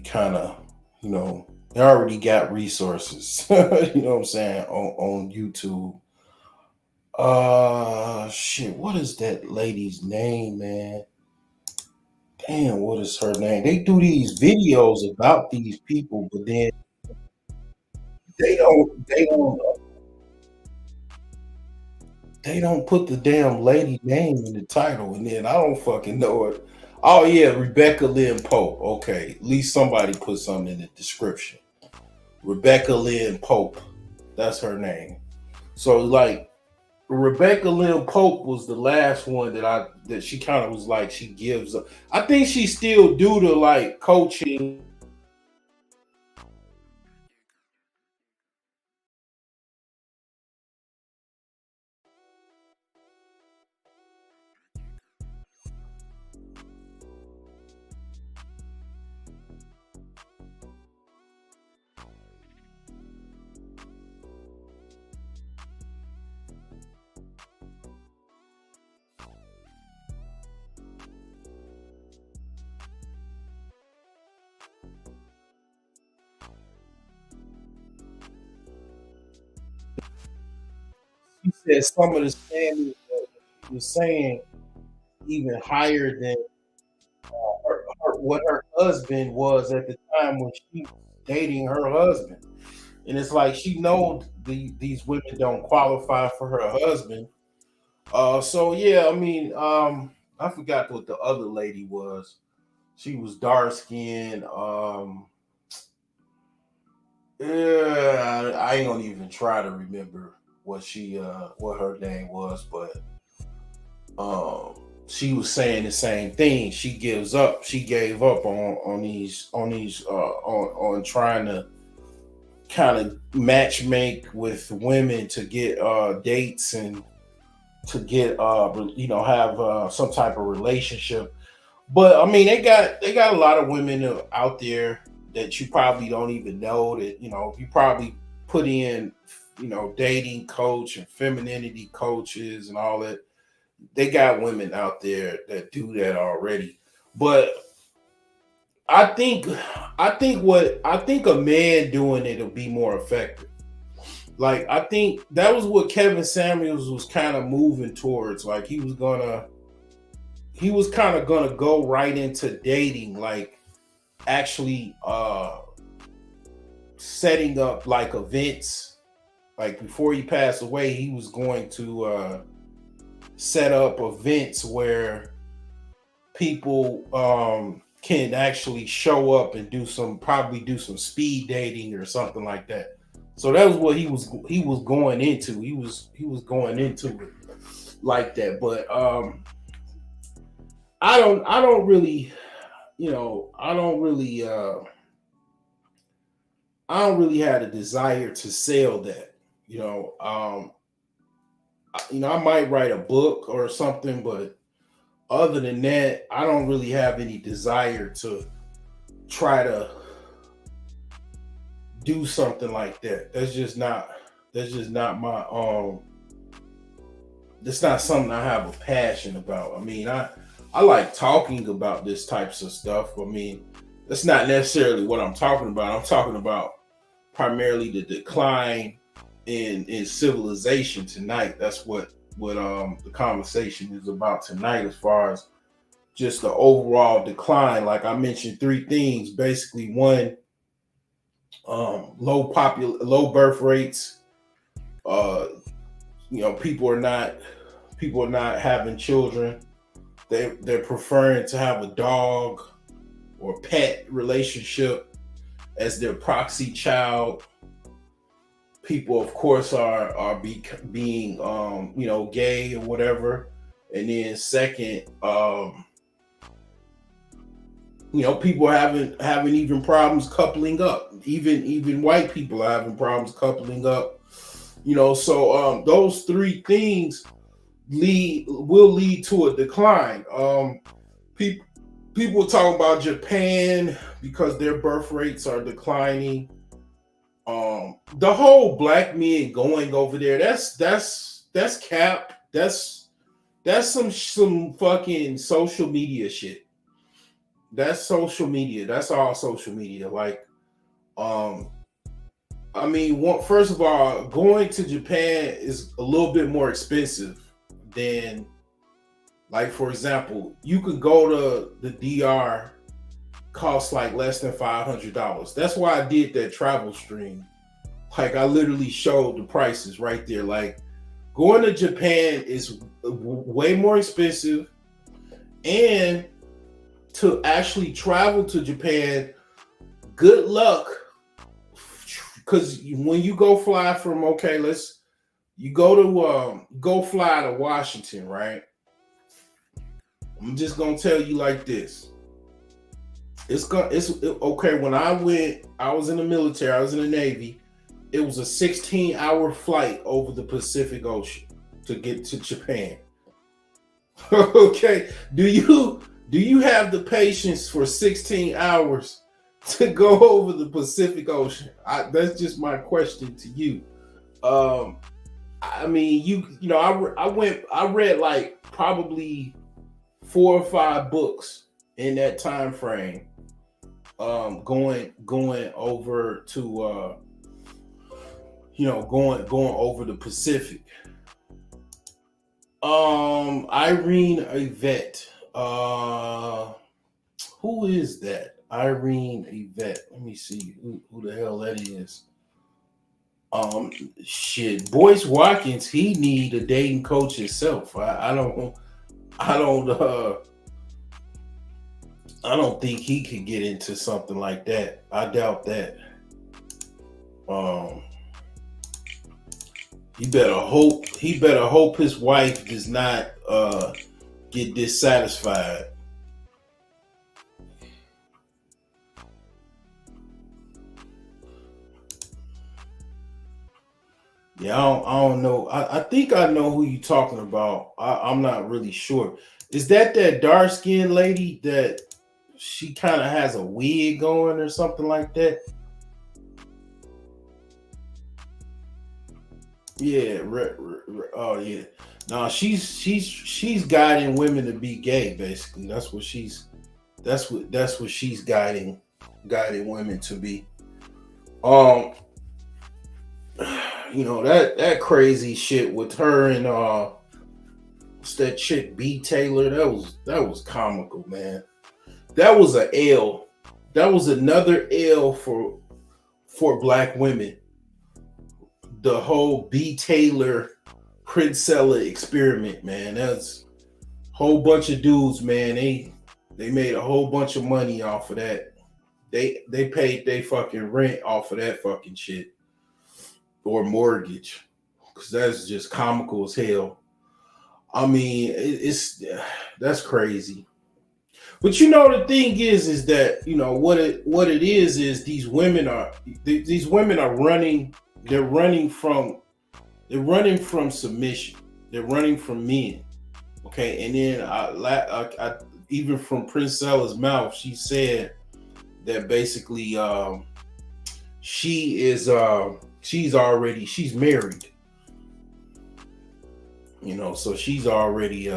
kind of, they already got resources. You know what I'm saying, on YouTube. Shit, what is that lady's name, man? Damn, what is her name? They do these videos about these people, but then they don't They don't put the damn lady name in the title, and then I don't fucking know it. Oh yeah, Rebecca Lynn Pope. Okay, at least somebody put something in the description. Rebecca Lynn Pope. That's her name. So like Rebecca Lynn Pope was the last one that she kind of was like she gives up. I think she still do the like coaching. She said some of the standards that she was saying even higher than what her husband was at the time when she was dating her husband. And it's like she knows these women don't qualify for her husband. So yeah, I mean, I forgot what the other lady was. She was dark skinned. Yeah, I ain't gonna even try to remember what her name was, but um she was saying the same thing. She gives up. She gave up on trying to kind of match make with women to get dates and to get have some type of relationship. But I mean, they got a lot of women out there that you probably don't even know that you probably put in dating coach and femininity coaches and all that. They got women out there that do that already. But I think I think a man doing it will be more effective. Like I think that was what Kevin Samuels was kind of moving towards. Like he was kind of gonna go right into dating, like actually setting up like events. Like before he passed away, he was going to set up events where people can actually show up and probably do some speed dating or something like that. So that was what he was going into. He was going into it like that. But I don't really I don't really have a desire to sell that. You know, I might write a book or something, but other than that, I don't really have any desire to try to do something like that. That's just not my that's not something I have a passion about. I mean, I like talking about this types of stuff. I mean, that's not necessarily what I'm talking about. I'm talking about primarily the decline in civilization tonight. That's what the conversation is about tonight, as far as just the overall decline. Like I mentioned, three things basically. One, low birth rates. Uh, people are not having children. They're preferring to have a dog or pet relationship as their proxy child. People, of course, being gay or whatever. And then second, people having even problems coupling up. Even white people are having problems coupling up. So those three things will lead to a decline. People people talk about Japan because their birth rates are declining. The whole black men going over there, that's cap. That's some fucking social media shit. That's social media. That's all social media. Like, um, I mean, first of all, going to Japan is a little bit more expensive than, like, for example, you could go to the DR, cost like less than $500. That's why I did that travel stream. Like, I literally showed the prices right there. Like, Going to Japan is way more expensive, and to actually travel to Japan, good luck, because when you go fly from you go fly to Washington, right? I'm just gonna tell you like this. It's okay. When I went, I was in the military. I was in the Navy. It was a 16-hour flight over the Pacific Ocean to get to Japan. Okay, do you have the patience for 16 hours to go over the Pacific Ocean? That's just my question to you. I mean, I read like probably 4 or 5 books in that time frame. Going over to going over the Pacific. Irene Yvette. Who is that? Irene Yvette. Let me see who the hell that is. Shit. Boyce Watkins, he need a dating coach himself. I don't think he could get into something like that. I doubt that. He better hope his wife does not get dissatisfied. Yeah, I don't know. I think I know who you're talking about. I'm not really sure. Is that dark-skinned lady that she kind of has a wig going or something like that? Yeah. Oh yeah. No, she's guiding women to be gay. Basically, that's what she's guiding women to be. That crazy shit with her and what's that chick B Taylor? That was comical, man. That was a L. That was another L for black women. The whole B Taylor Princella experiment, man. That's a whole bunch of dudes, man. They made a whole bunch of money off of that. They paid their fucking rent off of that fucking shit. Or mortgage. Because that's just comical as hell. I mean, that's crazy. But the thing is that what it is these women are running. They're running from submission. They're running from men. Okay, and then I even from Princella's mouth, she said that basically she's married. So she's already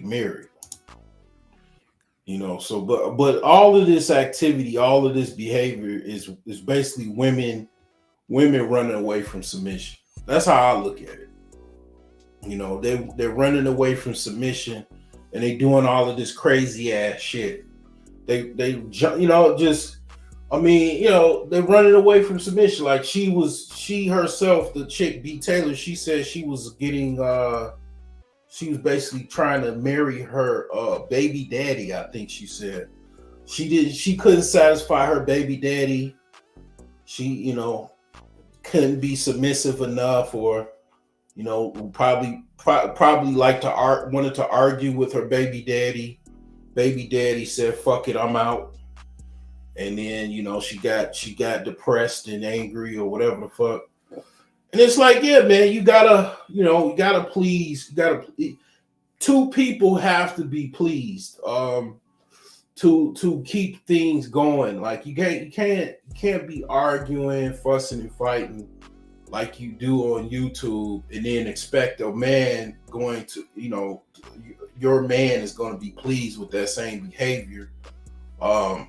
married. So but all of this activity, all of this behavior is basically women running away from submission. That's how I look at it. They're running away from submission, and they doing all of this crazy ass shit. They're running away from submission. Like she herself, the chick B Taylor, she said she was getting she was basically trying to marry her baby daddy. I think she said she couldn't satisfy her baby daddy. She couldn't be submissive enough, or probably wanted to argue with her baby daddy. Baby daddy said, "Fuck it, I'm out." And then she got depressed and angry or whatever the fuck. And it's like, yeah, man, you gotta please. Two people have to be pleased to keep things going. Like you can't be arguing, fussing, and fighting like you do on YouTube, and then expect a man going to your man is going to be pleased with that same behavior. And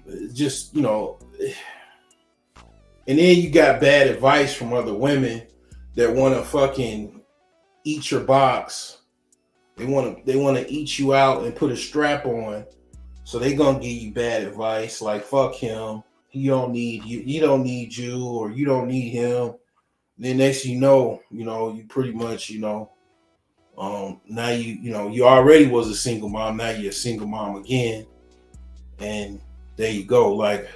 then you got bad advice from other women that want to fucking eat your box. They want to eat you out and put a strap on. So they gonna give you bad advice like, fuck him. He don't need you. He don't need you, or you don't need him. Then next you know, you pretty much, now you already was a single mom. Now you're a single mom again, and there you go. Like,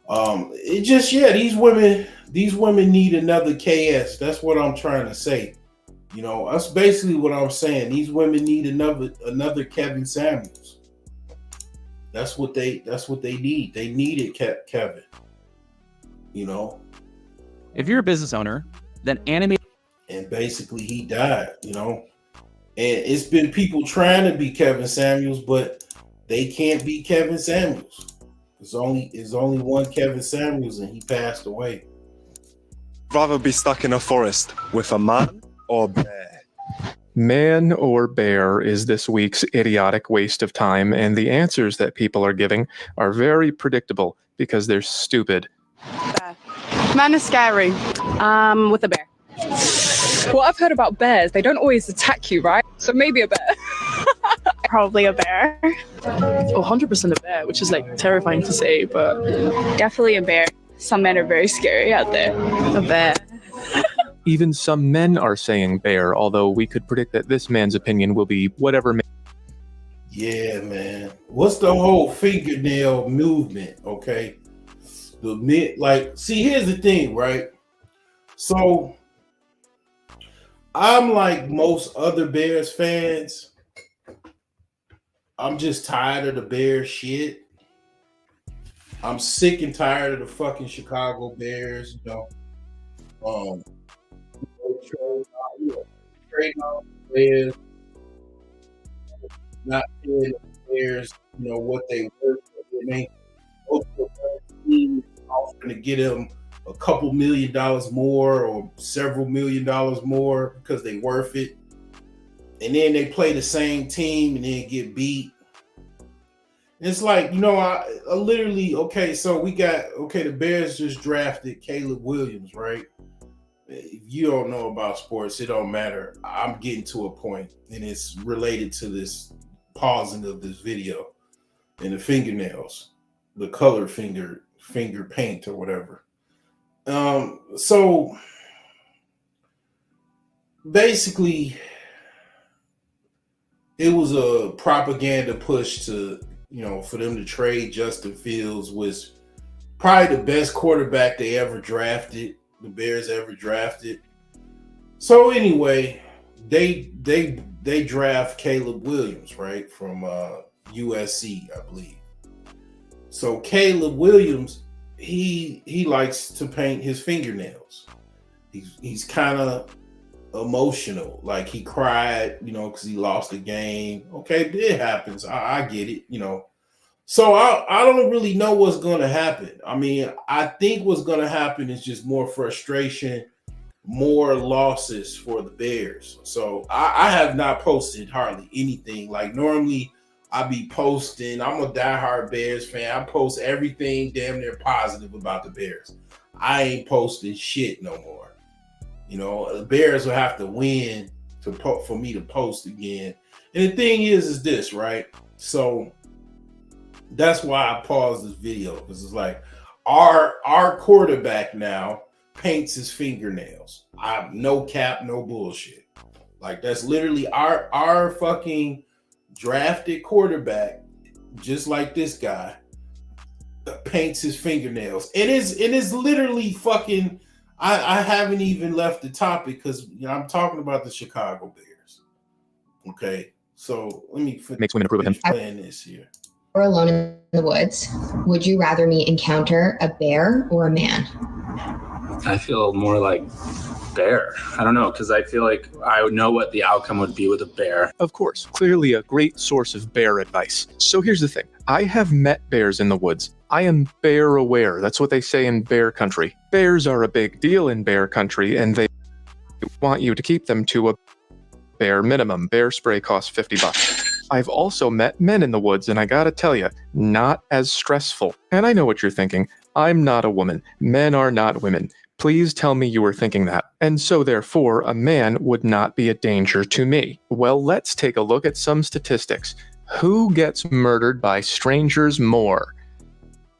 it just these women need another KS. That's what I'm trying to say. That's basically what I'm saying. These women need another Kevin Samuels. That's what they need. They needed Kevin. If you're a business owner, then animate. And basically he died, and it's been people trying to be Kevin Samuels, but they can't be Kevin Samuels. There's only one Kevin Samuels, and he passed away. Rather be stuck in a forest with a man or bear? Man or bear is this week's idiotic waste of time, and the answers that people are giving are very predictable because they're stupid. Bear. Man is scary. With a bear. What I've heard about bears, they don't always attack you, right? So maybe a bear. Probably a bear. Oh, 100% a bear, which is like terrifying to say, but Definitely a bear. Some men are very scary out there. a bear. Even some men are saying bear, although we could predict that this man's opinion will be whatever. Yeah, man. What's the whole fingernail movement? Okay, see, here's the thing, right? So I'm like most other Bears fans. I'm just tired of the Bears shit. I'm sick and tired of the fucking Chicago Bears. Trade on the Bears, not paying the Bears, what they worth. Most of the teams offering to get them a couple $1 million more or several $1 million more because they worth it. And then they play the same team and then get beat. And it's like, I literally, so the Bears just drafted Caleb Williams, right? If you don't know about sports, it don't matter. I'm getting to a point, and it's related to this pausing of this video and the fingernails, the color finger paint or whatever. So basically, it was a propaganda push to, for them to trade Justin Fields, was probably the best quarterback they ever drafted. The Bears ever drafted. So anyway, they draft Caleb Williams, right, from USC, I believe. So Caleb Williams, he likes to paint his fingernails. He's kind of emotional, like he cried, because he lost the game. Okay, it happens. I get it, So I don't really know what's going to happen. I mean, I think what's going to happen is just more frustration, more losses for the Bears. So I have not posted hardly anything. Like normally I be posting. I'm a diehard Bears fan. I post everything damn near positive about the Bears. I ain't posting shit no more. The Bears will have to win for me to post again. And the thing is this, right? So that's why I paused this video, because it's like our quarterback now paints his fingernails. No cap, no bullshit. Like that's literally our fucking drafted quarterback, just like this guy, paints his fingernails. It is literally fucking. I haven't even left the topic because I'm talking about the Chicago Bears. Okay, so let me Makes women approve of him. Playing this here. Or alone in the woods, would you rather me encounter a bear or a man? I feel more like bear. I don't know, because I feel like I would know what the outcome would be with a bear. Of course, clearly a great source of bear advice. So here's the thing. I have met bears in the woods. I am bear aware. That's what they say in bear country. Bears are a big deal in bear country, and they want you to keep them to a bare minimum. Bear spray costs $50. I've also met men in the woods, and I gotta tell you, not as stressful. And I know what you're thinking. I'm not a woman. Men are not women. Please tell me you were thinking that. And so therefore, a man would not be a danger to me. Well, let's take a look at some statistics. Who gets murdered by strangers more?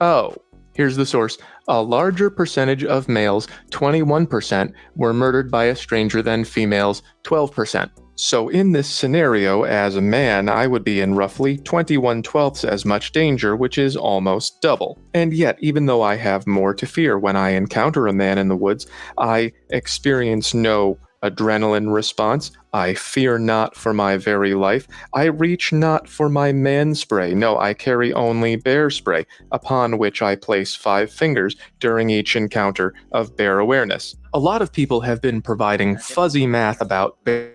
Oh, Here's the source. A larger percentage of males, 21%, were murdered by a stranger than females, 12%. So in this scenario, as a man, I would be in roughly 21/12 as much danger, which is almost double. And yet, even though I have more to fear when I encounter a man in the woods, I experience no adrenaline response. I fear not for my very life. I reach not for my man spray. No, I carry only bear spray, upon which I place 5 fingers during each encounter of bear awareness. A lot of people have been providing fuzzy math about bear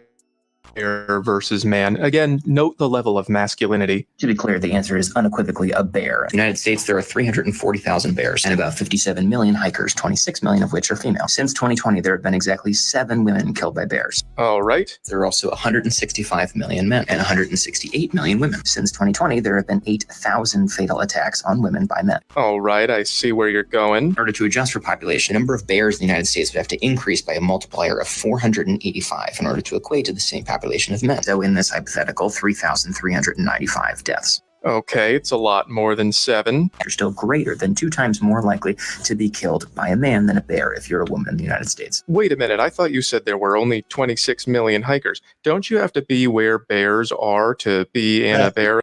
versus man. Again, note the level of masculinity. To be clear, the answer is unequivocally a bear. In the United States, there are 340,000 bears and about 57 million hikers, 26 million of which are female. Since 2020, there have been exactly 7 women killed by bears. All right. There are also 165 million men and 168 million women. Since 2020, there have been 8,000 fatal attacks on women by men. All right, I see where you're going. In order to adjust for population, the number of bears in the United States would have to increase by a multiplier of 485 in order to equate to the same population of men. So in this hypothetical, 3,395 deaths. Okay, it's a lot more than 7. You're still greater than 2 times more likely to be killed by a man than a bear if you're a woman in the United States. Wait a minute, I thought you said there were only 26 million hikers. Don't you have to be where bears are to be in a bear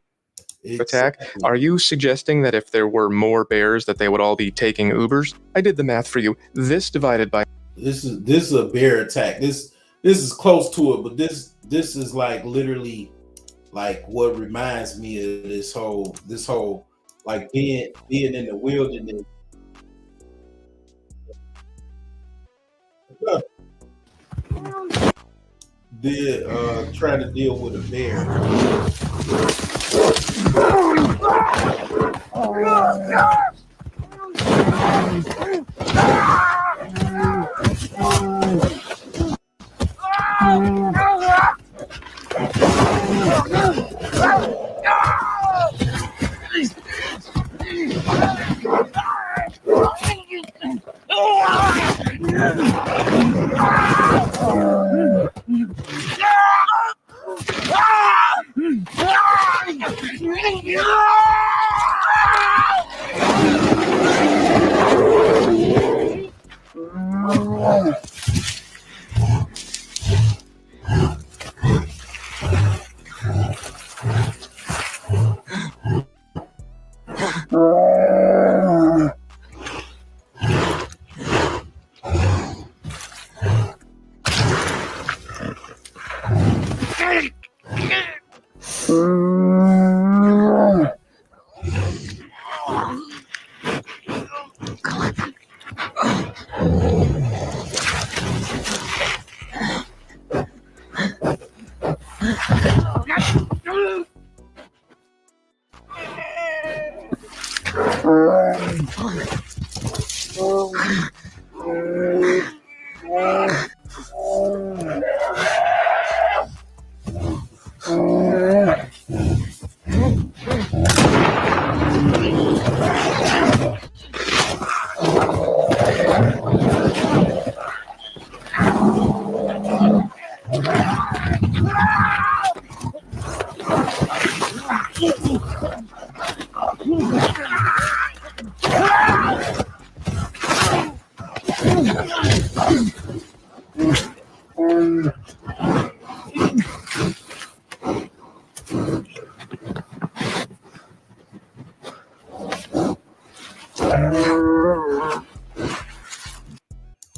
attack? Are you suggesting that if there were more bears that they would all be taking Ubers? I did the math for you. This divided by... This is a bear attack. This is close to it, but this is like literally like what reminds me of this whole like being in the wilderness. Trying to deal with a bear.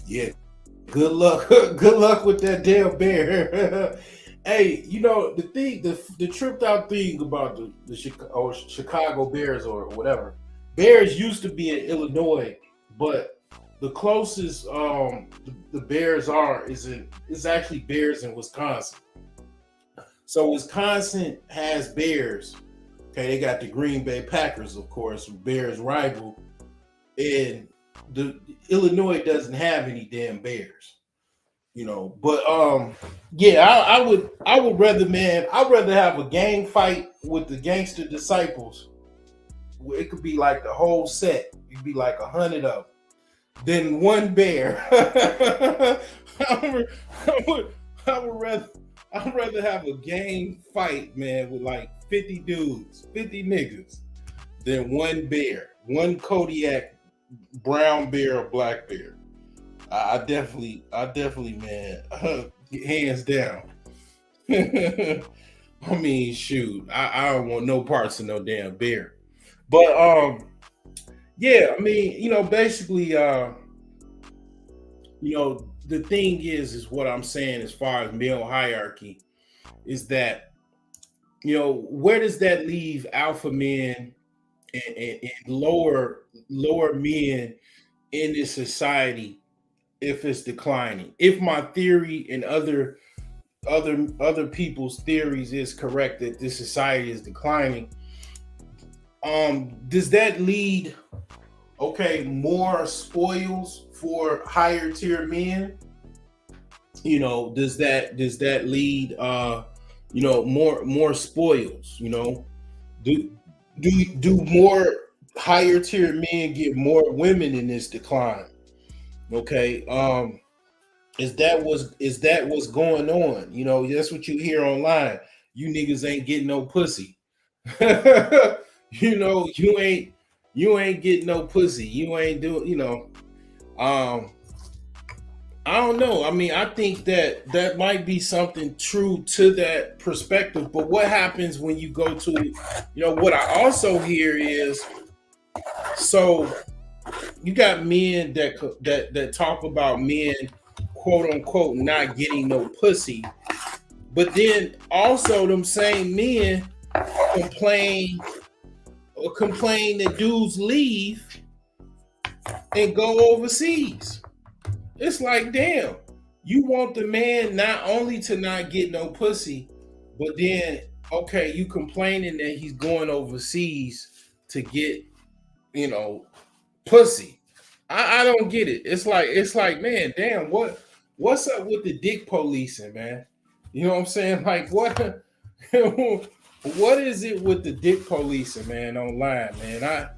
Yeah. Good luck. Good luck with that damn bear. Hey, you know, the tripped out thing about the Chicago Bears or whatever. Bears used to be in Illinois, but the closest the Bears are is actually Bears in Wisconsin. So Wisconsin has Bears. Okay, they got the Green Bay Packers, of course, Bears rival, and the Illinois doesn't have any damn Bears, you know. But yeah, I would rather, man, I'd rather have a gang fight with the Gangster Disciples. It could be like the whole set. It'd be like 100 of them. Then one bear. I'd rather have a gang fight, man, with like 50 dudes, 50 niggas, than one bear, one Kodiak brown bear or black bear. I definitely, man, hands down. I mean, shoot, I don't want no parts of no damn bear. But yeah, I mean, you know, basically, you know, the thing is what I'm saying as far as male hierarchy is that, you know, where does that leave alpha men and lower men in this society if it's declining? If my theory and other people's theories is correct that this society is declining, does that lead more spoils for higher tier men? You know, does that lead you know, more spoils? You know, do more higher tier men get more women in this decline? Okay, is that what's going on? You know, that's what you hear online. You niggas ain't getting no pussy. You know, you ain't getting no pussy. You ain't doing, you know. I don't know. I mean, I think that might be something true to that perspective. But what happens when you go to, you know, what I also hear is, so you got men that talk about men, quote unquote, not getting no pussy, but then also them same men complain that dudes leave and go overseas. It's like, damn, you want the man not only to not get no pussy, but then, okay, you complaining that he's going overseas to get, you know, pussy. I don't get it. It's like, man, damn, what's up with the dick policing, man? You know what I'm saying? Like, what is it with the dick policing, man, online, man?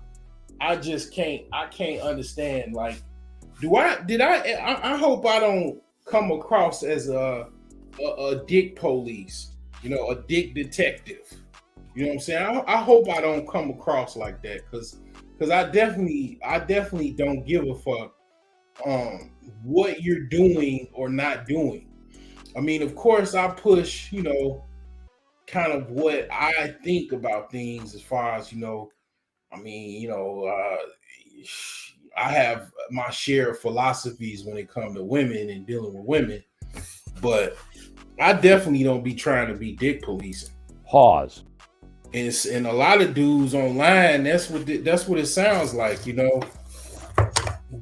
I just can't understand. Like, I hope I don't come across as a dick police, you know, a dick detective. You know what I'm saying? I hope I don't come across like that, because I definitely don't give a fuck what you're doing or not doing. I mean, of course, I push, you know, kind of what I think about things as far as, you know, I mean, you know, I have my share of philosophies when it comes to women and dealing with women, but I definitely don't be trying to be dick policing. Pause. And a lot of dudes online, that's what it sounds like, you know.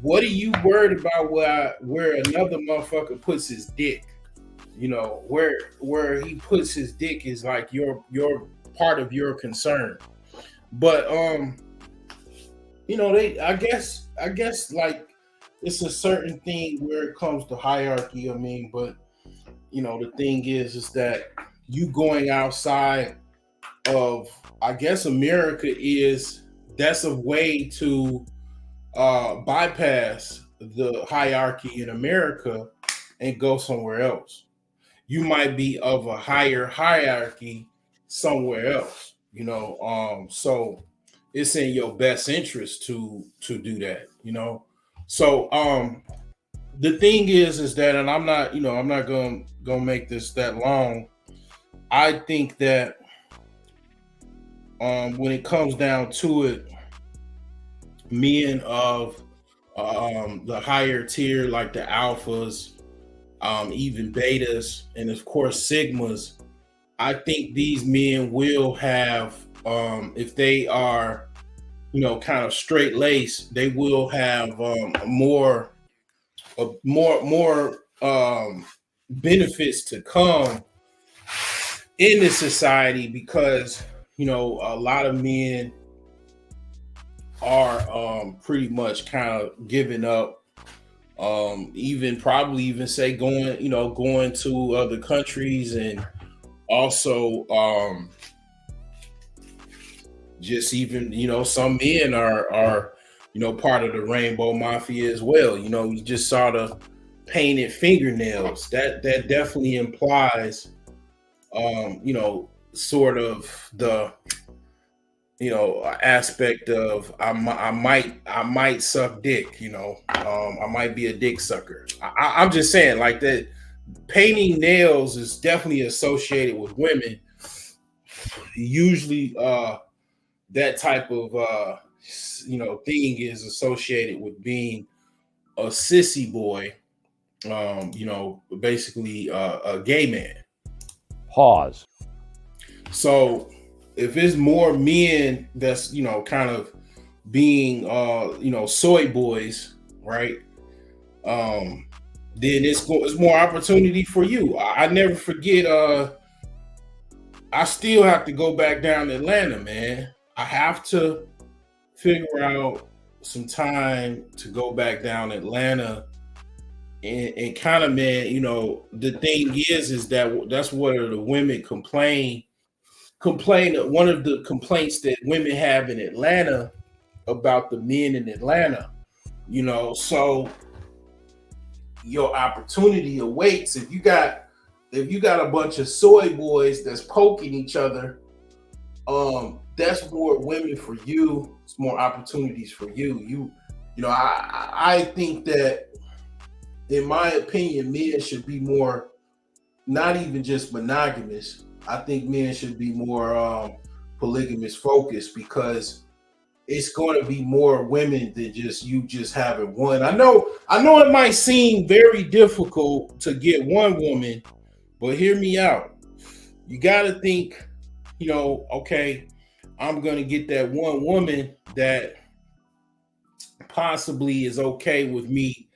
What are you worried about where another motherfucker puts his dick? You know, where he puts his dick is like your part of your concern. But you know, I guess like it's a certain thing where it comes to hierarchy. I mean, but you know, the thing is that you going outside of, I guess, America that's a way to bypass the hierarchy in America and go somewhere else. You might be of a higher hierarchy somewhere else, you know. So it's in your best interest to do that, you know. So the thing is that, and I'm not gonna make this that long. I think that when it comes down to it, men of the higher tier, like the alphas, even betas, and of course sigmas, I think these men will have, if they are, you know, kind of straight laced, they will have more benefits to come in this society, because you know, a lot of men are pretty much kind of giving up, probably even say going to other countries, and also just even, you know, some men are you know, part of the Rainbow Mafia as well. You know, you just saw the painted fingernails. That definitely implies you know, sort of aspect of I might suck dick. I might be a dick sucker. I'm just saying like that. Painting nails is definitely associated with women. Usually, that type of thing is associated with being a sissy boy. Basically a gay man. Pause. So if it's more men that's kind of being soy boys, right? Then it's more opportunity for you. I never forget. I still have to go back down to Atlanta, man. I have to figure out some time to go back down to Atlanta and kind of, man, the thing is that's what the women complain. One of the complaints that women have in Atlanta about the men in Atlanta, so your opportunity awaits. If you got a bunch of soy boys that's poking each other, that's more women for you. It's more opportunities for you. I think that, in my opinion, men should be more, not even just monogamous. I think men should be more polygamous focused, because it's going to be more women than just having one. I know it might seem very difficult to get one woman, but hear me out. You got to think, okay, I'm going to get that one woman that possibly is okay with me,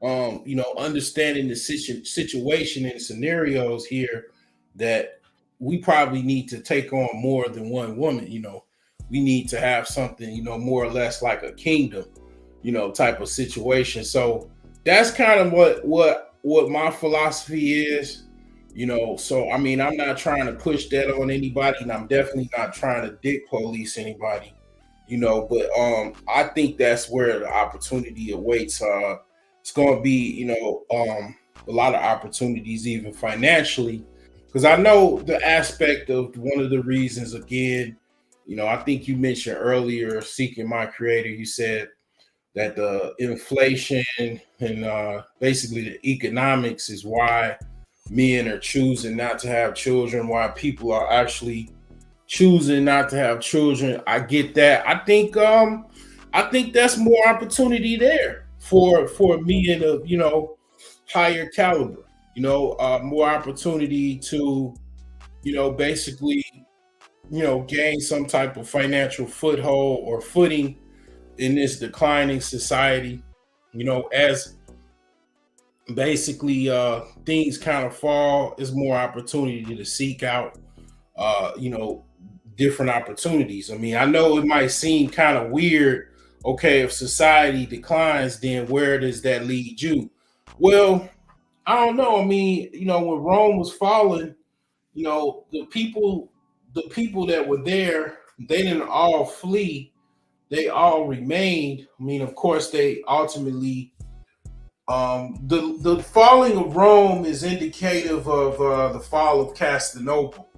understanding the situation and scenarios here, that we probably need to take on more than one woman. We need to have something, more or less like a kingdom, type of situation. So that's kind of what my philosophy is, So, I mean, I'm not trying to push that on anybody, and I'm definitely not trying to dick police anybody, but I think that's where the opportunity awaits. It's going to be, a lot of opportunities, even financially, because I know the aspect of one of the reasons, again, I think you mentioned earlier, Seeking My Creator, you said that the inflation and basically the economics is why men are choosing not to have children, why people are actually choosing not to have children. I get that. I think that's more opportunity there for men of higher caliber, more opportunity to basically gain some type of financial foothold or footing in this declining society, as basically things kind of fall. Is more opportunity to seek out different opportunities. I mean, I know it might seem kind of weird. Okay, if society declines, then where does that lead you? Well, I don't know. I mean, when Rome was falling, the people that were there, they didn't all flee. They all remained. I mean, of course, they ultimately, the falling of Rome is indicative of the fall of Constantinople.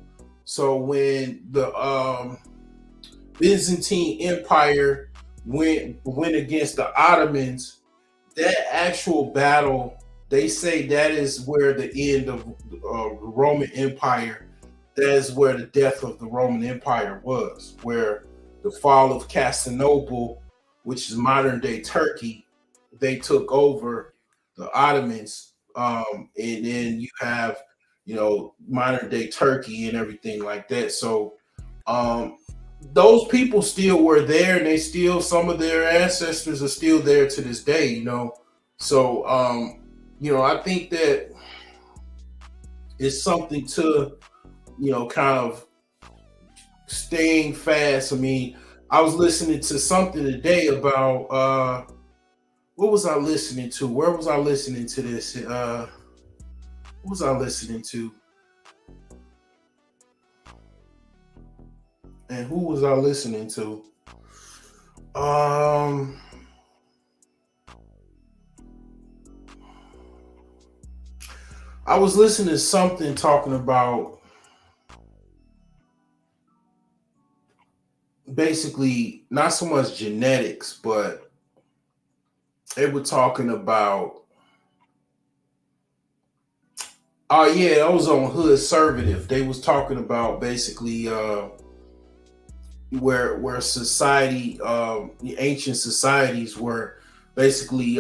So when the Byzantine Empire went against the Ottomans, that actual battle, they say that is where the end of the Roman Empire, that is where the death of the Roman Empire was, where the fall of Constantinople, which is modern day Turkey, they took over the Ottomans, and then you have, modern day Turkey and everything like that. So those people still were there, and they still, some of their ancestors are still there to this day, So, I think that it's something to, kind of staying fast. I mean, I was listening to something today about, what was I listening to? Where was I listening to this? What was I listening to? And who was I listening to? I was listening to something talking about basically not so much genetics, but they were talking about. Oh yeah, that was on Hood Conservative. They was talking about basically where society, the ancient societies were basically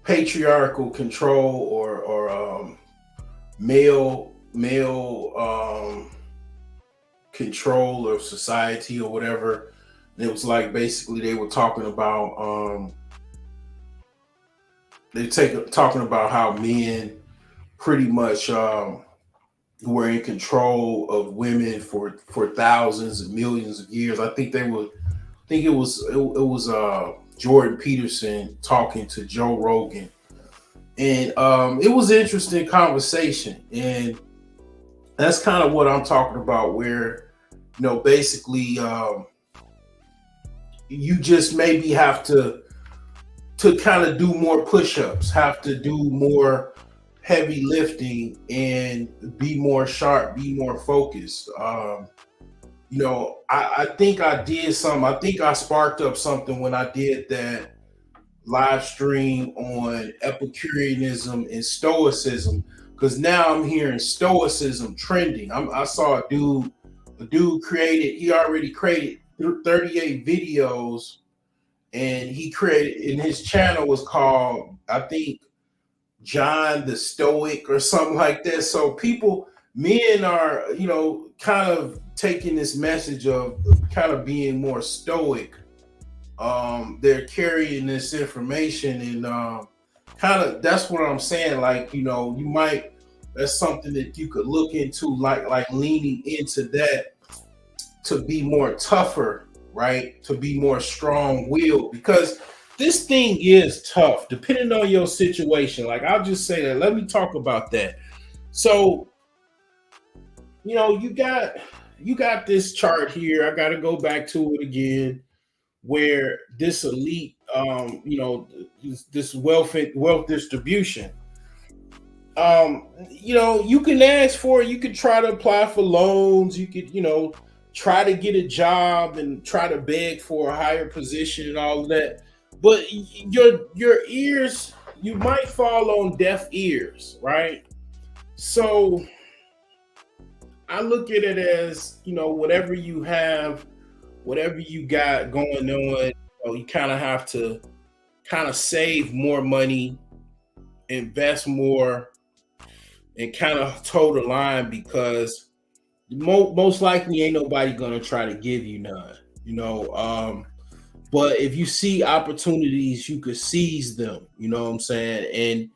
patriarchal control or male control of society or whatever. And it was like basically they were talking about talking about how men pretty much were in control of women for thousands and millions of years. I think it was Jordan Peterson talking to Joe Rogan, and it was an interesting conversation, and that's kind of what I'm talking about, where basically you just maybe have to kind of do more push-ups, have to do more heavy lifting and be more sharp, be more focused. I think I did something. I think I sparked up something when I did that live stream on Epicureanism and Stoicism, because now I'm hearing Stoicism trending. I saw a dude he already created 38 videos, and he created, and his channel was called, I think, John the Stoic or something like that. So men are, kind of taking this message of kind of being more stoic. They're carrying this information, and kind of, that's what I'm saying. Like, that's something that you could look into, like leaning into that to be more tougher, right? To be more strong-willed, because this thing is tough depending on your situation. Like, I'll just say that. Let me talk about that. So, you got this chart here. I got to go back to it again, where this elite, this wealth distribution. You can ask for it. You could try to apply for loans. You could, try to get a job and try to beg for a higher position and all of that. But your ears, you might fall on deaf ears, right? So I look at it as, whatever you have, whatever you got going on, you kind of have to kind of save more money, invest more, and kind of toe the line, because most likely ain't nobody gonna try to give you none, but if you see opportunities, you could seize them, you know what I'm saying? And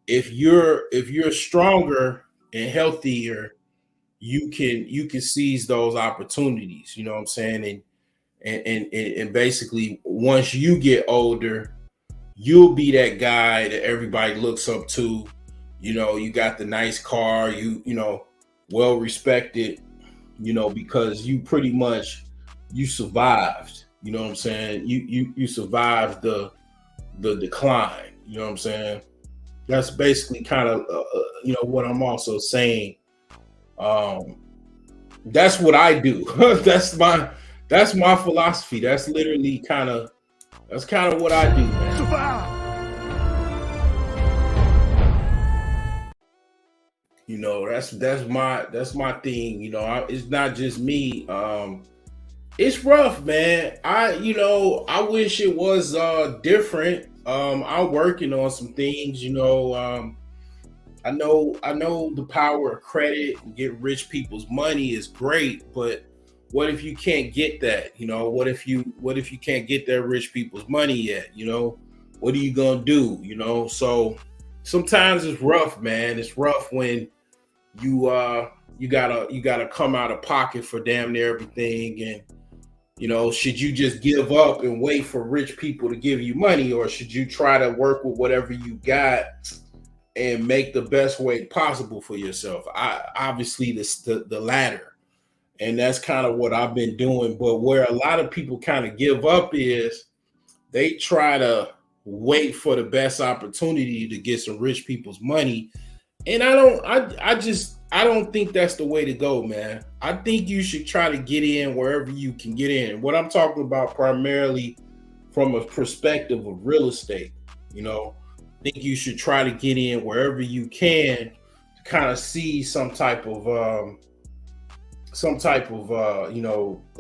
if you're stronger and healthier, you can seize those opportunities, you know what I'm saying? And basically, once you get older, you'll be that guy that everybody looks up to. You got the nice car, well respected, because you pretty much, you survived, you know what I'm saying? You survived the decline, you know what I'm saying? That's basically kind of what I'm also saying. That's what I do. that's my philosophy. That's literally kind of what I do, man. Survive. That's my thing. It's not just me. It's rough, man. I wish it was different. I'm working on some things. I know the power of credit and get rich people's money is great, but what if you can't get that? What if you can't get that rich people's money yet? What are you gonna do? So sometimes it's rough, man. It's rough when you gotta come out of pocket for damn near everything. And should you just give up and wait for rich people to give you money, or should you try to work with whatever you got and make the best way possible for yourself? Obviously the latter, and that's kind of what I've been doing. But where a lot of people kind of give up is they try to wait for the best opportunity to get some rich people's money. And I don't think that's the way to go, man. I think you should try to get in wherever you can get in. What I'm talking about primarily from a perspective of real estate, I think you should try to get in wherever you can to kind of see some type of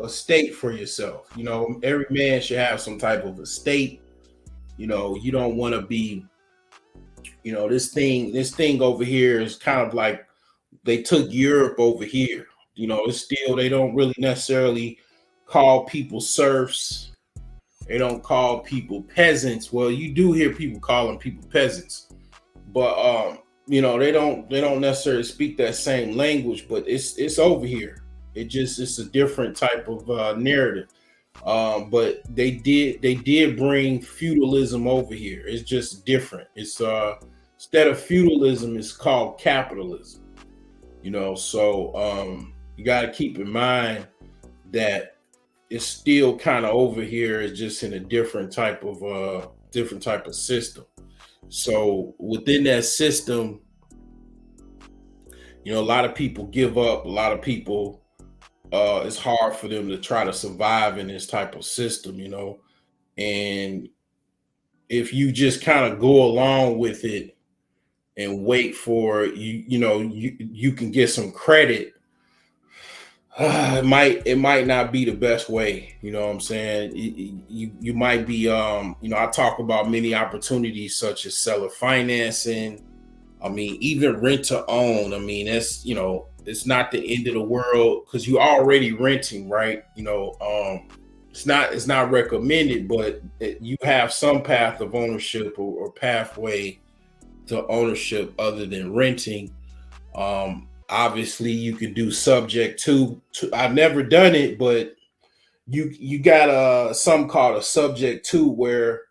estate for yourself. Every man should have some type of estate. You don't want to be, this thing over here is kind of like they took Europe over here. It's still, they don't really necessarily call people serfs. They don't call people peasants. Well, you do hear people calling people peasants, but they don't necessarily speak that same language. But it's over here. It's a different type of narrative. But they did bring feudalism over here. It's just different. It's instead of feudalism, it's called capitalism. So you got to keep in mind that it's still kind of over here. It's just in a different type of system. So within that system, a lot of people give up. A lot of people, it's hard for them to try to survive in this type of system, and if you just kind of go along with it and wait for you can get some credit, it might not be the best way. You know what I'm saying? You might be, I talk about many opportunities such as seller financing. Even rent to own. That's, it's not the end of the world because you're already renting, right? It's not recommended, but you have some path of ownership or pathway to ownership other than renting. Obviously you can do subject to, I've never done it, but you got something called a subject to, where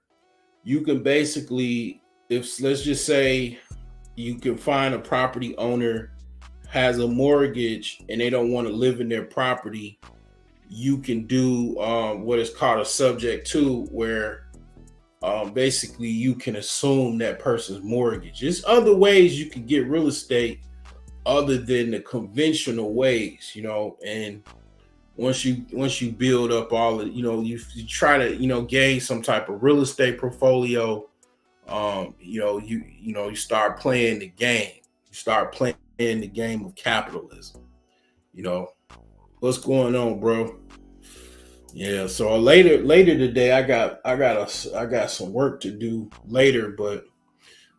you can basically, if let's just say you can find a property owner has a mortgage and they don't want to live in their property, you can do what is called a subject to, where basically you can assume that person's mortgage. There's other ways you can get real estate other than the conventional ways, and once you build up all the, you try to, gain some type of real estate portfolio, you start playing the game. You start playing the game of capitalism. What's going on, bro? Yeah. So later today, I got some work to do later, but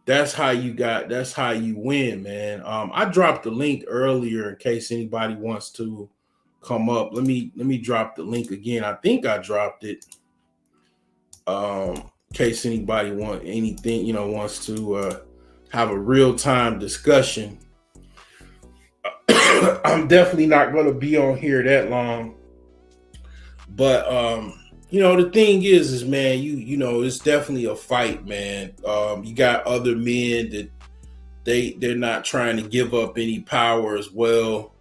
that's how you win, man. I dropped the link earlier in case anybody wants to come up. Let me drop the link again. I think I dropped it. In case anybody wants to have a real-time discussion. I'm definitely not going to be on here that long, but the thing is man, it's definitely a fight, man. You got other men that they're not trying to give up any power as well.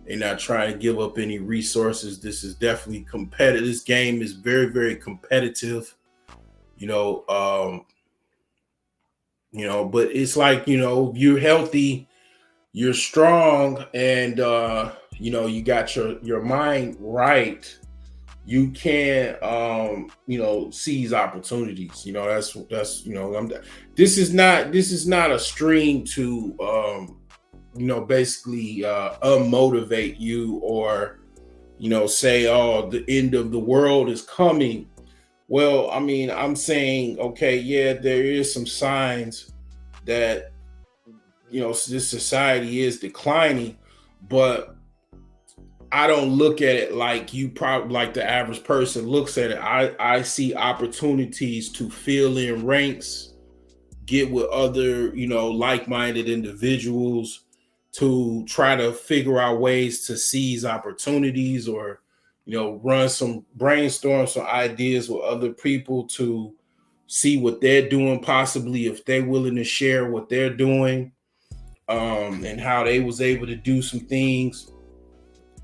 They're not trying to give up any resources. This is definitely competitive. This game is very, very competitive. But it's like, you're healthy, you're strong, and you got your mind right. You can seize opportunities. This is not a stream to basically unmotivate you or say, oh, the end of the world is coming. Well, I'm saying, okay, yeah, there is some signs that this society is declining, but I don't look at it like like the average person looks at it. I see opportunities to fill in ranks, get with other, like-minded individuals to try to figure out ways to seize opportunities, or, brainstorm some ideas with other people to see what they're doing, possibly if they're willing to share what they're doing, and how they was able to do some things.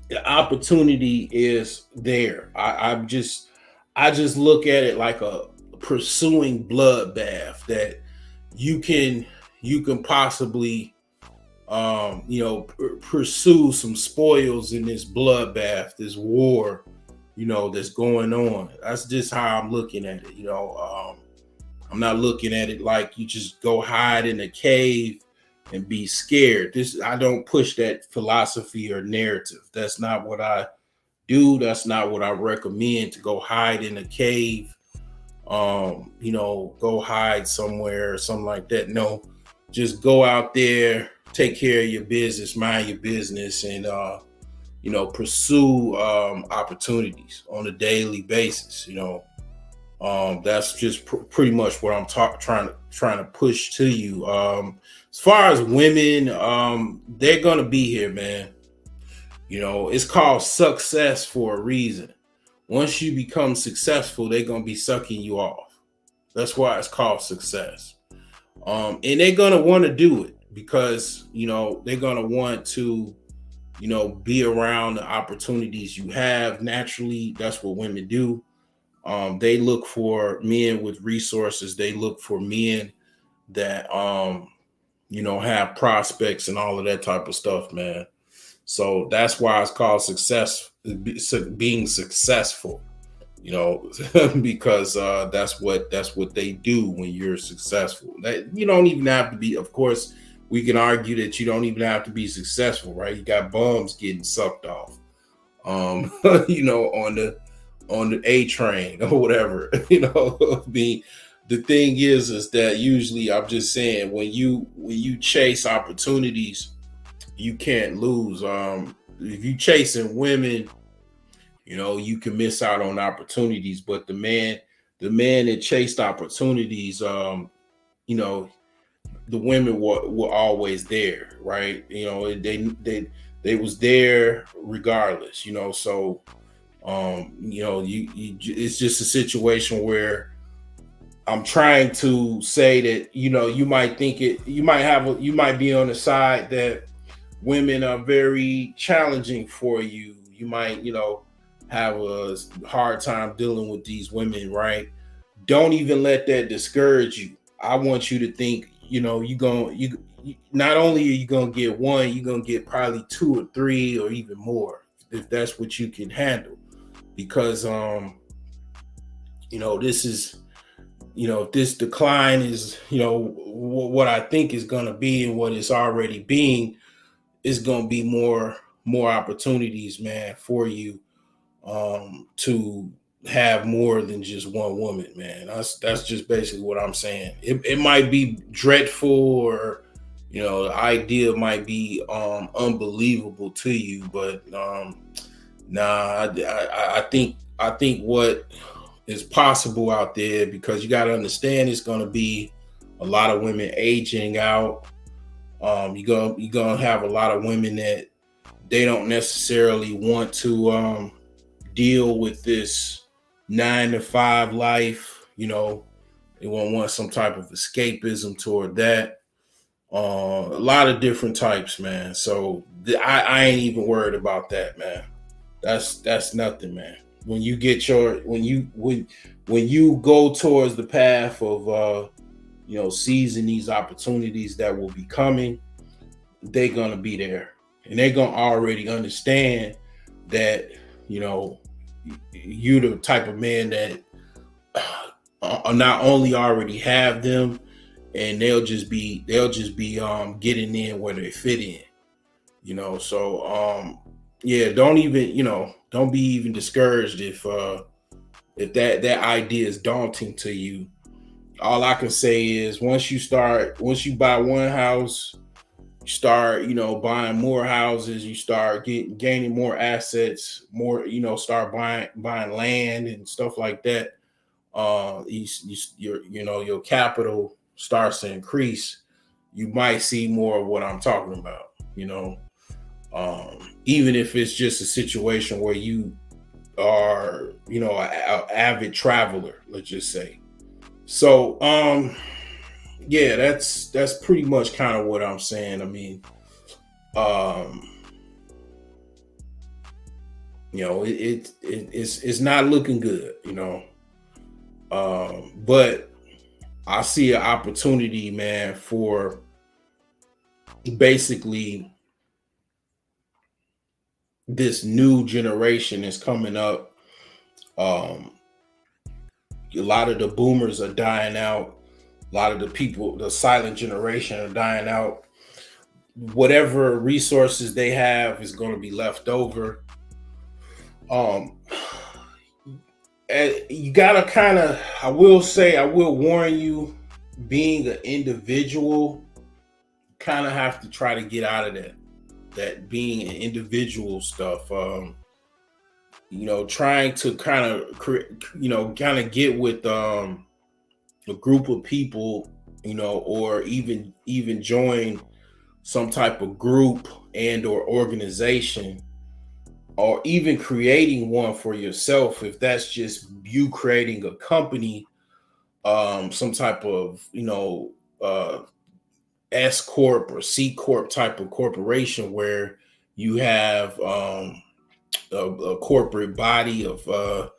The opportunity is there. I just look at it like a pursuing bloodbath that you can possibly pursue some spoils in this bloodbath, this war, that's going on. That's just how I'm looking at it. I'm not looking at it like you just go hide in a cave and be scared. I don't push that philosophy or narrative. That's not what I do. That's not what I recommend, to go hide in a cave, go hide somewhere or something like that. No, just go out there, take care of your business, mind your business, and pursue opportunities on a daily basis. That's just pretty much what I'm trying to push to you. As far as women, they're gonna be here, man. It's called success for a reason. Once you become successful, they're gonna be sucking you off. That's why it's called success. And they're gonna want to do it because they're gonna want to be around the opportunities you have. Naturally, that's what women do. They look for men with resources. They look for men that have prospects and all of that type of stuff, man. So that's why it's called success, being successful, because that's what they do when you're successful. That you don't even have to be. Of course, we can argue that you don't even have to be successful, right? You got bums getting sucked off, on the A train or whatever. The thing is that usually, I'm just saying, when you chase opportunities, you can't lose. If you chasing women, you can miss out on opportunities. But the man that chased opportunities, the women were always there, right? They was there regardless, So, it's just a situation where I'm trying to say that, you might be on the side that women are very challenging for you. You might, have a hard time dealing with these women, right? Don't even let that discourage you. I want you to think, you not only are you going to get one, you're going to get probably 2 or 3 or even more, if that's what you can handle. Because, this is, if this decline is, what I think is going to be and what it's already being, is going to be more opportunities, man, for you to have more than just one woman, man. That's just basically what I'm saying. It might be dreadful, or the idea might be unbelievable to you, but I think what is possible out there, because you got to understand, it's going to be a lot of women aging out. You're gonna have a lot of women that they don't necessarily want to deal with this 9-to-5 life. They won't want some type of escapism toward that. A lot of different types, man. So I ain't even worried about that, man. That's nothing, man. When you get when you go towards the path of seizing these opportunities that will be coming, they're gonna be there, and they're gonna already understand that you the type of man that not only already have them, and they'll just be getting in where they fit in. So don't be even discouraged if that idea is daunting to you. All I can say is once you buy one house, you start, buying more houses, you start gaining more assets, more, start buying land and stuff like that. Your capital starts to increase. You might see more of what I'm talking about, even if it's just a situation where you are, an avid traveler, let's just say. So, that's pretty much kind of what I'm saying. I mean, it's not looking good, but I see an opportunity, man, for basically this new generation is coming up. A lot of the boomers are dying out. A lot of the people, the silent generation, are dying out. Whatever resources they have is going to be left over. You gotta kind of, I will warn you, being an individual, kind of have to try to get out of that being an individual stuff. Trying to kind of get with a group of people, or even join some type of group and or organization, or even creating one for yourself, if that's just you creating a company, some type of S Corp or C Corp type of corporation, where you have a corporate body of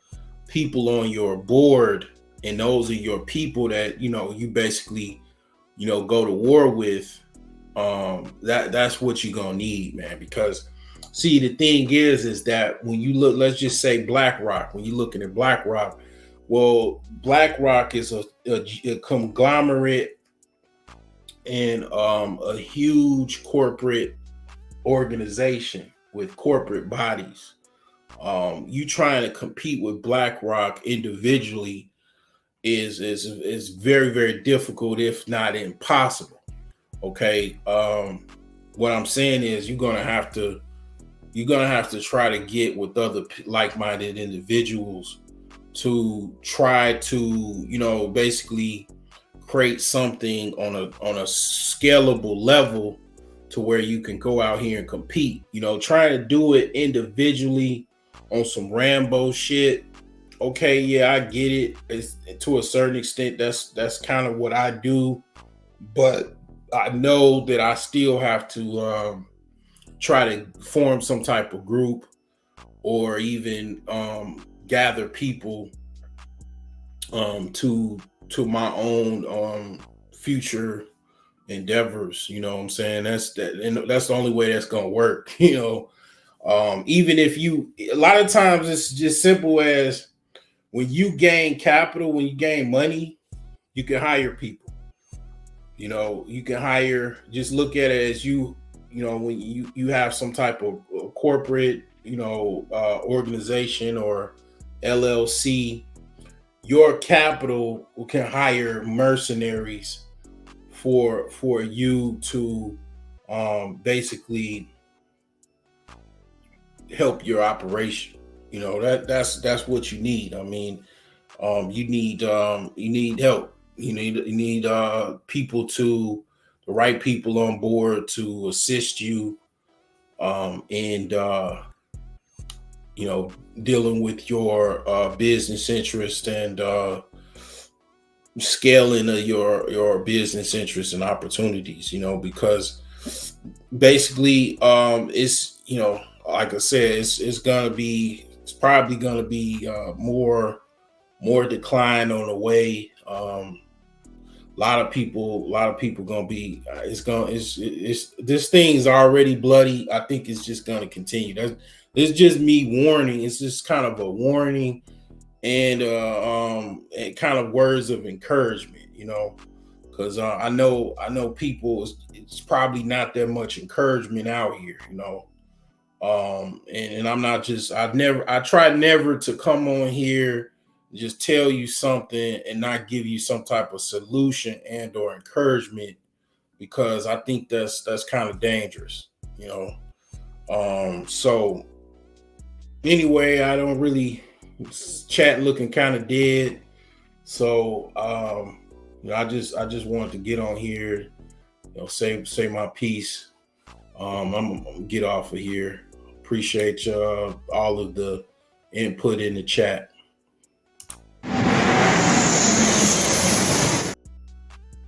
people on your board, and those are your people that you basically go to war with. That's what you're gonna need, man. Because see, the thing is that when you look, let's just say BlackRock, when you're looking at BlackRock, well, BlackRock is a conglomerate and a huge corporate organization with corporate bodies. You trying to compete with BlackRock individually is very, very difficult, if not impossible. Okay. What I'm saying is you're gonna have to try to get with other like-minded individuals to try to basically create something on a scalable level to where you can go out here and compete. Trying to do it individually on some Rambo shit. Okay, yeah, I get it. It's, to a certain extent, that's kind of what I do, but I know that I still have to try to form some type of group, or even gather people to my own future endeavors. You know what I'm saying? That's the only way that's gonna work. Even if a lot of times it's just simple as, when you gain capital, when you gain money, you can hire people. You can hire, just look at it as when you have some type of corporate, organization or LLC, your capital can hire mercenaries for you to basically help your operation. That's what you need. I mean, you need help. You need people, the right people on board to assist you in dealing with your business interest and scaling of your business interests and opportunities. Because basically it's like I said, it's probably gonna be more decline on the way. A lot of people gonna be. This thing's already bloody. I think it's just gonna continue. It's just me warning. It's just kind of a warning and kind of words of encouragement. Because I know people. It's probably not that much encouragement out here. And I'm not just. I try never to come on here, just tell you something and not give you some type of solution and or encouragement, because I think that's kind of dangerous, So anyway, I don't really chat looking kind of dead. So I just wanted to get on here, say my piece. I'm gonna get off of here. Appreciate all of the input in the chat.